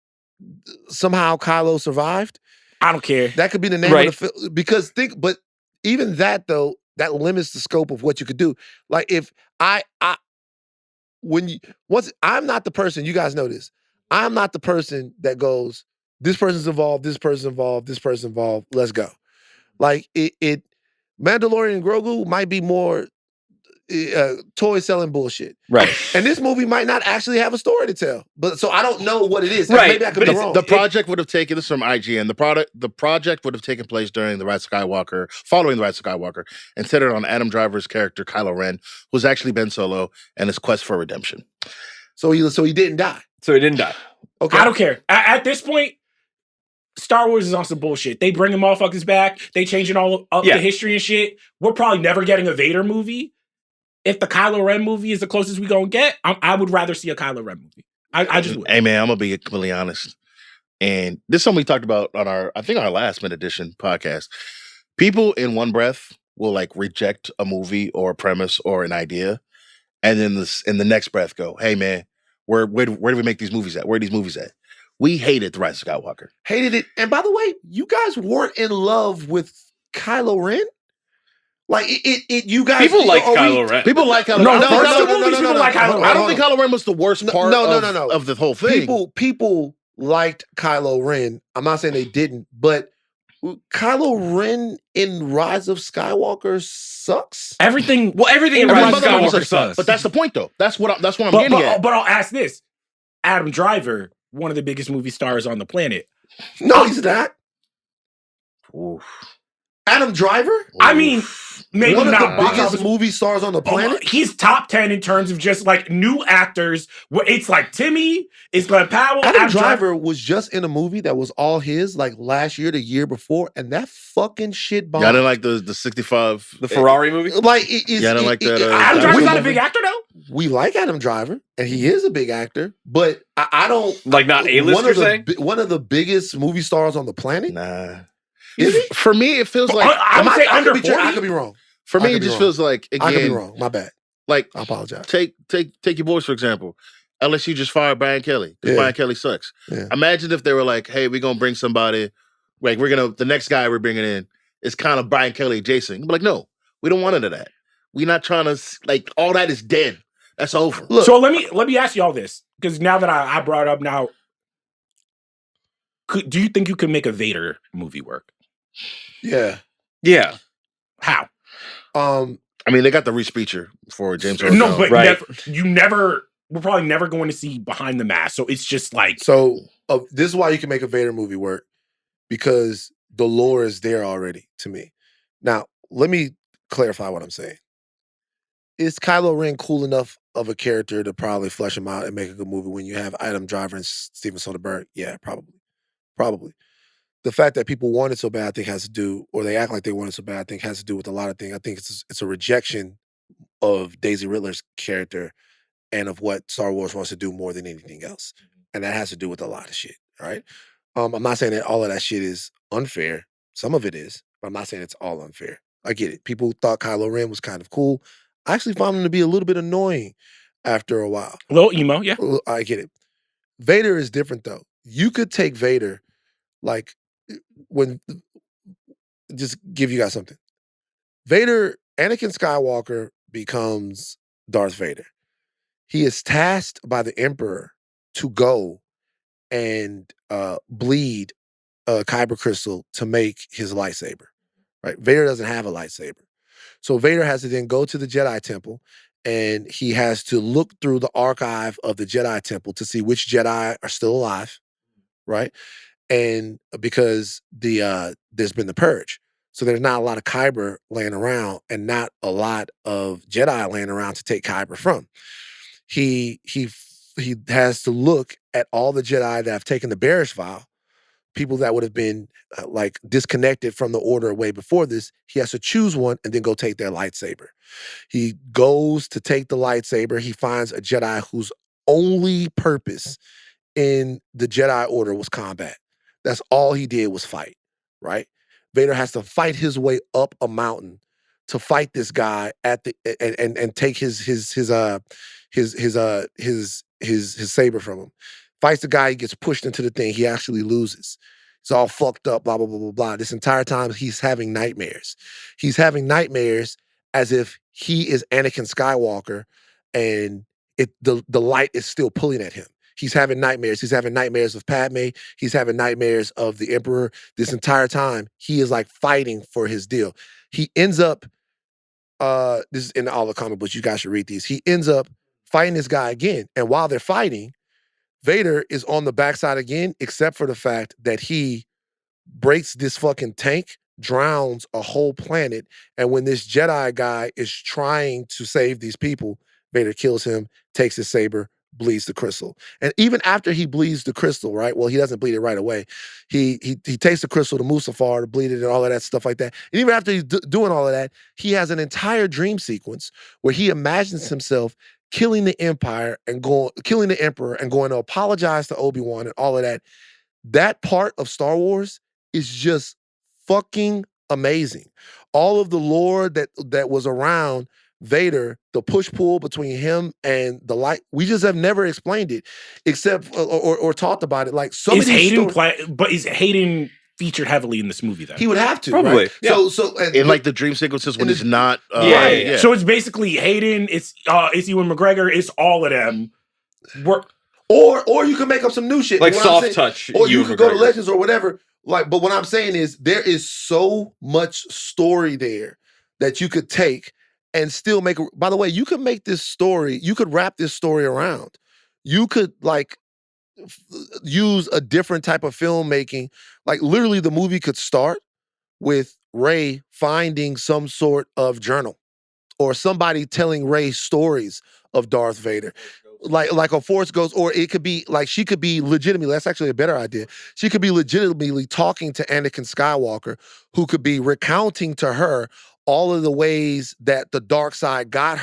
somehow Kylo survived? I don't care. That could be the name Right. of the film. Because but even that though, that limits the scope of what you could do. Like if I'm not the person. You guys know this. I'm not the person that goes, this person's involved, this person's involved, this person's involved. Let's go. Like it Mandalorian and Grogu might be more toy selling bullshit. right. And this movie might not actually have a story to tell. But so I don't know what it is. Right, Maybe I could but be it's- wrong. The project would have taken this from IGN. The project would have taken place during the Rise of Skywalker, following the Rise of Skywalker, and centered on Adam Driver's character Kylo Ren, who's actually Ben Solo, and his quest for redemption. So he didn't die. So he didn't die. Okay. I don't care. At this point, Star Wars is on some bullshit. They bringing motherfuckers back. They changing all up Yeah. the history and shit. We're probably never getting a Vader movie. If the Kylo Ren movie is the closest we gonna get, I would rather see a Kylo Ren movie. I just would. Hey man, I'm gonna be completely honest. And this is something we talked about on our last Mid Edition podcast. People in one breath will like reject a movie or a premise or an idea, and then in the next breath go, "Hey man, where do we make these movies at? Where are these movies at?" We hated The Rise of Skywalker. Hated it. And by the way, you guys weren't in love with Kylo Ren? Like you guys People like are we- Kylo Ren. People like Kylo No, Ren. first two movies, people like Kylo Ren. I don't think Kylo Ren was the worst part No. of the whole thing. People liked Kylo Ren. I'm not saying they didn't, but Kylo Ren in Rise of Skywalker sucks. Everything. Everything in Everybody Rise of knows Skywalker that, sucks. but that's the point though. That's what I'm But getting at. I'll ask this: Adam Driver, one of the biggest movie stars on the planet. No, he's not. Oof. Adam Driver? I mean, maybe One of not the box biggest office. movie stars on the planet? He's top 10 in terms of just like new actors. Where it's like Timmy, it's Glenn Powell. Adam Driver was just in a movie that was all his, like last year, the year before, and that fucking shit bombed. Y'all didn't like the 65, the Ferrari movie. Like it is. Yeah, I don't like that, Adam Driver's Driver's not not a big actor though. we like Adam Driver, and he is a big actor, but I don't Like not A-list, you're saying? one of the biggest movie stars on the planet. Nah. Is he? For me, it feels like I would say I under could be 40. I could be wrong. for I me could it be just wrong. feels like I could be again, wrong. My bad. like I apologize. take your boys for example. LSU just fired Brian Kelly because Yeah. Brian Kelly sucks. Yeah. Imagine if they were like, "Hey, we're gonna bring somebody, like the next guy we're bringing in is kind of Brian Kelly adjacent." You'd be like, "No, we don't want none of that. We're not trying to like all that is dead. That's over." Look, So let me ask y'all this, because now that I brought it up now, do you think you could make a Vader movie work? yeah. Yeah. How? I mean, they got the Reese feature for James Earl No, Jones. but Right. we're probably never going to see behind the mask. So it's just like, So this is why you can make a Vader movie work, because the lore is there already to me. Now, let me clarify what I'm saying. Is Kylo Ren cool enough of a character to probably flesh him out and make a good movie when you have Adam Driver and Steven Soderbergh? Yeah, probably. The fact that people want it so bad, I think has to do, or they act like they want it so bad, I think has to do with a lot of things. I think it's a rejection of Daisy Ridler's character and of what Star Wars wants to do more than anything else. And that has to do with a lot of shit, all right? I'm not saying that all of that shit is unfair. Some of it is, but I'm not saying it's all unfair. I get it. People thought Kylo Ren was kind of cool. I actually found him to be a little bit annoying after a while. a little emo, yeah. I get it. Vader is different though. You could take Vader, like when, just give you guys something. Anakin Skywalker becomes Darth Vader. He is tasked by the Emperor to go and bleed a kyber crystal to make his lightsaber. Right? Vader doesn't have a lightsaber. So Vader has to then go to the Jedi Temple, and he has to look through the archive of the Jedi Temple to see which Jedi are still alive, right? And because there's been the purge. So there's not a lot of kyber laying around and not a lot of Jedi laying around to take kyber from. He has to look at all the Jedi that have taken the Bearish vow, people that would have been like disconnected from the order way before this. He has to choose one and then go take their lightsaber. He goes to take the lightsaber. He finds a Jedi whose only purpose in the Jedi Order was combat. That's all he did was fight, right? Vader has to fight his way up a mountain to fight this guy at the and take his saber from him. Fights the guy, he gets pushed into the thing, he actually loses. He's all fucked up, blah, blah, blah, blah, blah. This entire time he's having nightmares. He's having nightmares as if he is Anakin Skywalker and the light is still pulling at him. He's having nightmares. He's having nightmares of Padme. He's having nightmares of the Emperor. This entire time, he is like fighting for his deal. He ends up, this is in all the comic books, you guys should read these. He ends up fighting this guy again. And while they're fighting, Vader is on the backside again, except for the fact that he breaks this fucking tank, drowns a whole planet. And when this Jedi guy is trying to save these people, Vader kills him, takes his saber, bleeds the crystal. And even after he bleeds the crystal, right? Well, he doesn't bleed it right away. He takes the crystal to Mustafar to bleed it and all of that stuff like that. And even after he's doing all of that, he has an entire dream sequence where he imagines himself killing the Empire and killing the Emperor and going to apologize to Obi-Wan and all of that. That part of Star Wars is just fucking amazing. All of the lore that was around Vader, the push-pull between him and the light, we just have never explained it, except or talked about it. Like some Is of these Hayden stories, but is Hayden featured heavily in this movie then? he would have to, Probably. right? Yeah. So In like the dream sequences when he's not Yeah. So it's basically Hayden, it's Ewan McGregor, it's all of them. or you can make up some new shit. Like But what I'm soft saying- touch. or you Ewan could go to McGregor. Legends or whatever. Like, but what I'm saying is there is so much story there that you could take and still make. By the way, you could make this story. You could wrap this story around. You could like use a different type of filmmaking. Like literally, the movie could start with Rey finding some sort of journal or somebody telling Rey stories of Darth Vader. Like a Force Ghost, or it could be like she could be legitimately, that's actually a better idea. She could be legitimately talking to Anakin Skywalker, who could be recounting to her all of the ways that the dark side got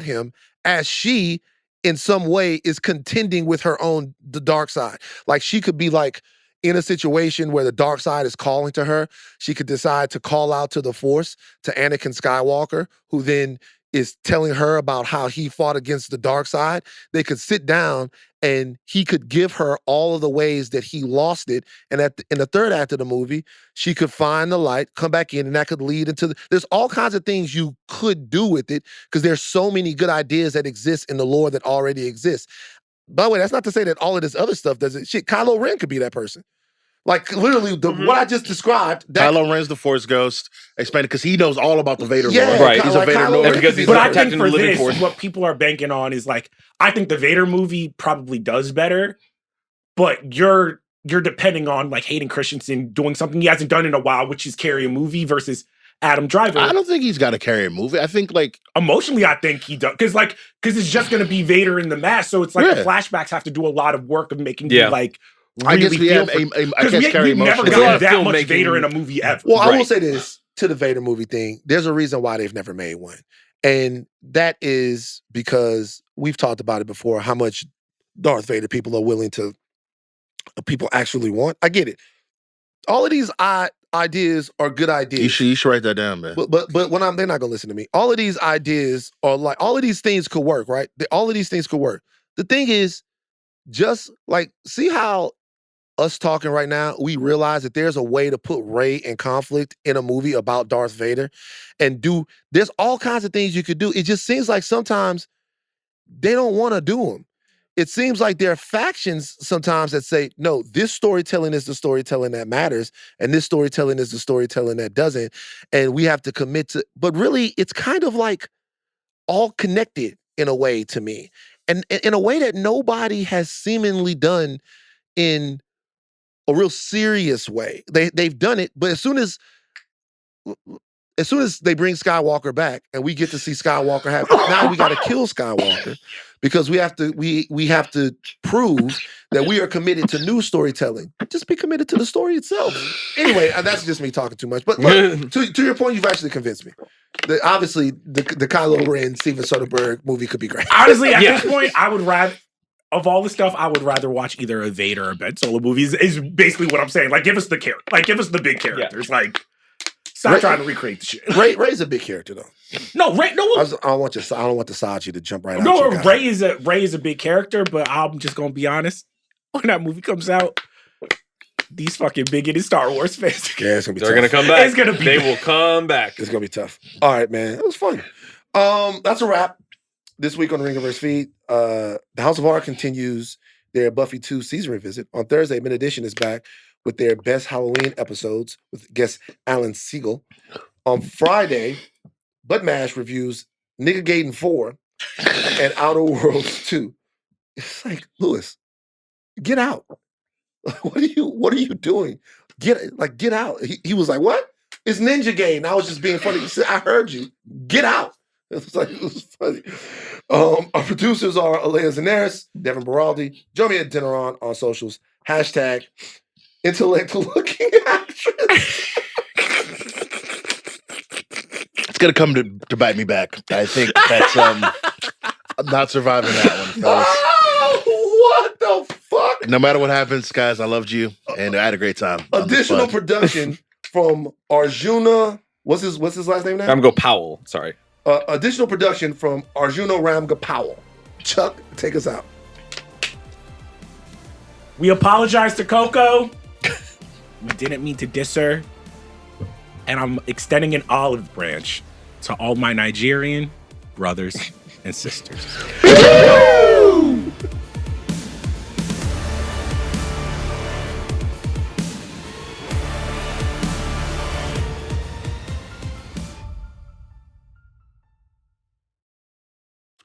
him as she, in some way, is contending with the dark side. Like, she could be like in a situation where the dark side is calling to her. She could decide to call out to the Force, to Anakin Skywalker, who then is telling her about how he fought against the dark side. They could sit down and he could give her all of the ways that he lost it. And in the third act of the movie, she could find the light, come back in, and that could lead into there's all kinds of things you could do with it, because there's so many good ideas that exist in the lore that already exists. By the way, that's not to say that all of this other stuff doesn't. Shit, Kylo Ren could be that person. Like, literally, what I just described. Kylo Ren's the Force Ghost. Explain it, because he knows all about the Vader lore. Right. He's a Vader Kylo lord. Because he's But I protecting think for the living this, Force. what people are banking on is like, I think the Vader movie probably does better, but you're depending on like Hayden Christensen doing something he hasn't done in a while, which is carry a movie, versus Adam Driver. I don't think he's got to carry a movie. I think like Emotionally, I think he does, because it's just going to be Vader in the mask, so it's like Yeah. the flashbacks have to do a lot of work of making Yeah. you like I really guess we feel have for, I guess carry we've never emotion. It's a lot gotten of that much filmmaking. Vader in a movie ever. Well, I will Right. say this to the Vader movie thing. There's a reason why they've never made one. And that is because we've talked about it before, how much Darth Vader people actually want. I get it. All of these ideas are good ideas. You should write that down, man. But when they're not gonna listen to me. All of these ideas are like, all of these things could work, right? All of these things could work. The thing is, just like, see how us talking right now, we realize that there's a way to put Rey in conflict in a movie about Darth Vader, and there's all kinds of things you could do. It just seems like sometimes they don't want to do them. It seems like there are factions sometimes that say, no, this storytelling is the storytelling that matters, and this storytelling is the storytelling that doesn't, and we have to commit to, but really it's kind of like all connected in a way to me, and in a way that nobody has seemingly done in a real serious way. They've done it, but as soon as they bring Skywalker back and we get to see Skywalker now we got to kill Skywalker, because we have to prove that we are committed to new storytelling. Just be committed to the story itself. Anyway, that's just me talking too much. But look, to your point, you've actually convinced me. Obviously, the Kylo Ren, Steven Soderbergh movie could be great. Honestly, at this point, I would rather, of all the stuff, I would rather watch either a Vader or Ben Solo movies. Is basically what I'm saying. Like, give us the character. Like, give us the big characters. Like, stop trying to recreate the shit. Rey's a big character though. No, Rey. No, I don't want the Saji to jump right out. no. Rey is a big character, but I'm just gonna be honest. When that movie comes out, these fucking bigoted Star Wars fans, Yeah, it's gonna be. They're tough. gonna come back. It's gonna be They bad. will come back. It's gonna be tough. All right, man. It was fun. That's a wrap. This week on the Ringerverse feed, the House of R continues their Buffy 2 season revisit. On Thursday, Mid Edition is back with their best Halloween episodes with guest Alan Siegel. On Friday, Bud Mash reviews Nigga Gaiden 4 and Outer Worlds 2. It's like, Lewis, get out. What are you doing? Get out. He was like, what? It's Ninja Gaiden. I was just being funny. He said, I heard you. Get out. It was funny. Our producers are Aleya Zenieris, Devon Baroldi, Jomi Adeniran on socials. # intellect looking actress. It's gonna come to bite me back. I think that's I'm not surviving that one, fellas. Oh, what the fuck? No matter what happens, guys, I loved you and I had a great time. Additional production from Arjuna. What's his last name now? Ramgopowell. Sorry. Additional production from Arjuna Ramgopowell. Chuck, take us out. We apologize to Coco. We didn't mean to diss her. And I'm extending an olive branch to all my Nigerian brothers and sisters.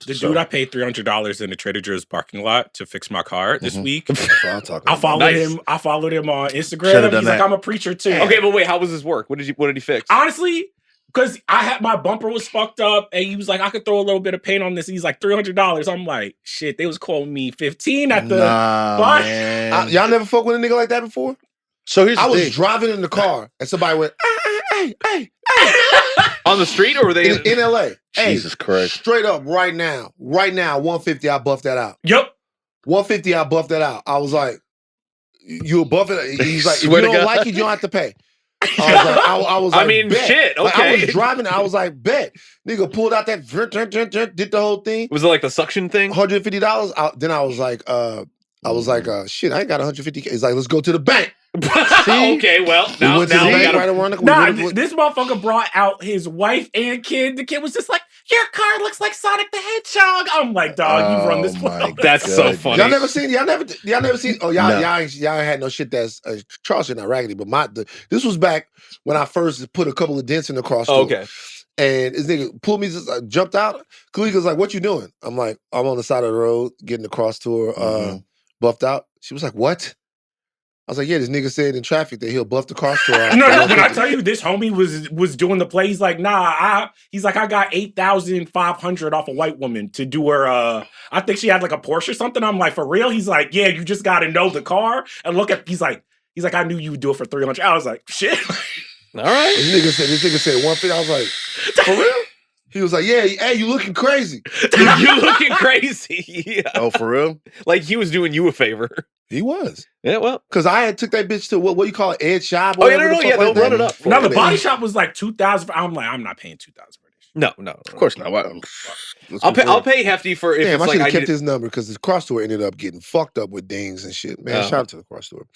The dude I paid $300 in the Trader Joe's parking lot to fix my car this week. That's what I'm talking about. I followed him on Instagram. Should've done He's like, that. I'm a preacher too. Okay, but wait, how was his work? What did he fix? Honestly, because I had my bumper was fucked up, and he was like, I could throw a little bit of paint on this. He's like, $300. I'm like, shit, they was calling me $15 at the Nah, but- man. Y'all never fuck with a nigga like that before? So here's I the was thing. driving in the car and somebody went, hey. On the street, or were they In LA. Jesus Christ. Straight up, right now, 150, I buffed that out. Yep. 150, I buffed that out. I was like, you buff it? He's like, if you Swear to don't God. like it, you don't have to pay. I was like, I mean, bet. shit, Like, I okay. was driving, I was like, bet. Nigga pulled out that, did the whole thing. Was it like the suction thing? $150. Then I was like, shit, I ain't got 150K. He's like, let's go to the bank. Okay, well, We now went to the we bank gotta. right around the Nah, corner. this motherfucker brought out his wife and kid. The kid was just like, your car looks like Sonic the Hedgehog. I'm like, dog, you run this Oh, my place. That's so goodness. funny. Y'all never seen? Oh, y'all No. ain't had no shit that's Charles not raggedy, but this was back when I first put a couple of dents in the cross door. Okay. And this nigga pulled me, just jumped out. Kalika's like, "What you doing?" I'm like, "I'm on the side of the road getting the cross tour buffed out." She was like, "What?" I was like, "Yeah, this nigga said in traffic that he'll buff the cross tour out." No, when I tell you this homie was doing the play, he's like, I got 8,500 off a white woman to do her I think she had like a Porsche or something. I'm like, for real? He's like, yeah, you just gotta know the car and look at he's like, I knew you would do it for 300. I was like, shit. All right. This nigga said 150. I was like, "For real?" He was like, "Yeah, hey, you looking crazy." You're looking crazy. Yeah. Oh, for real? Like he was doing you a favor. He was. Yeah, well. Because I had took that bitch to what you call it, Ed Shop. Oh, yeah, no, yeah, they'll run it up. Now the body shop was like 2,000. I'm like, I'm not paying 2,000 for this shit. No. Of course not. Why- let's I'll confirm. pay hefty for if Damn, it's I should like have I kept need. his number because the cross tour ended up getting fucked up with dings and shit. Man, Oh. shout out to the cross tour.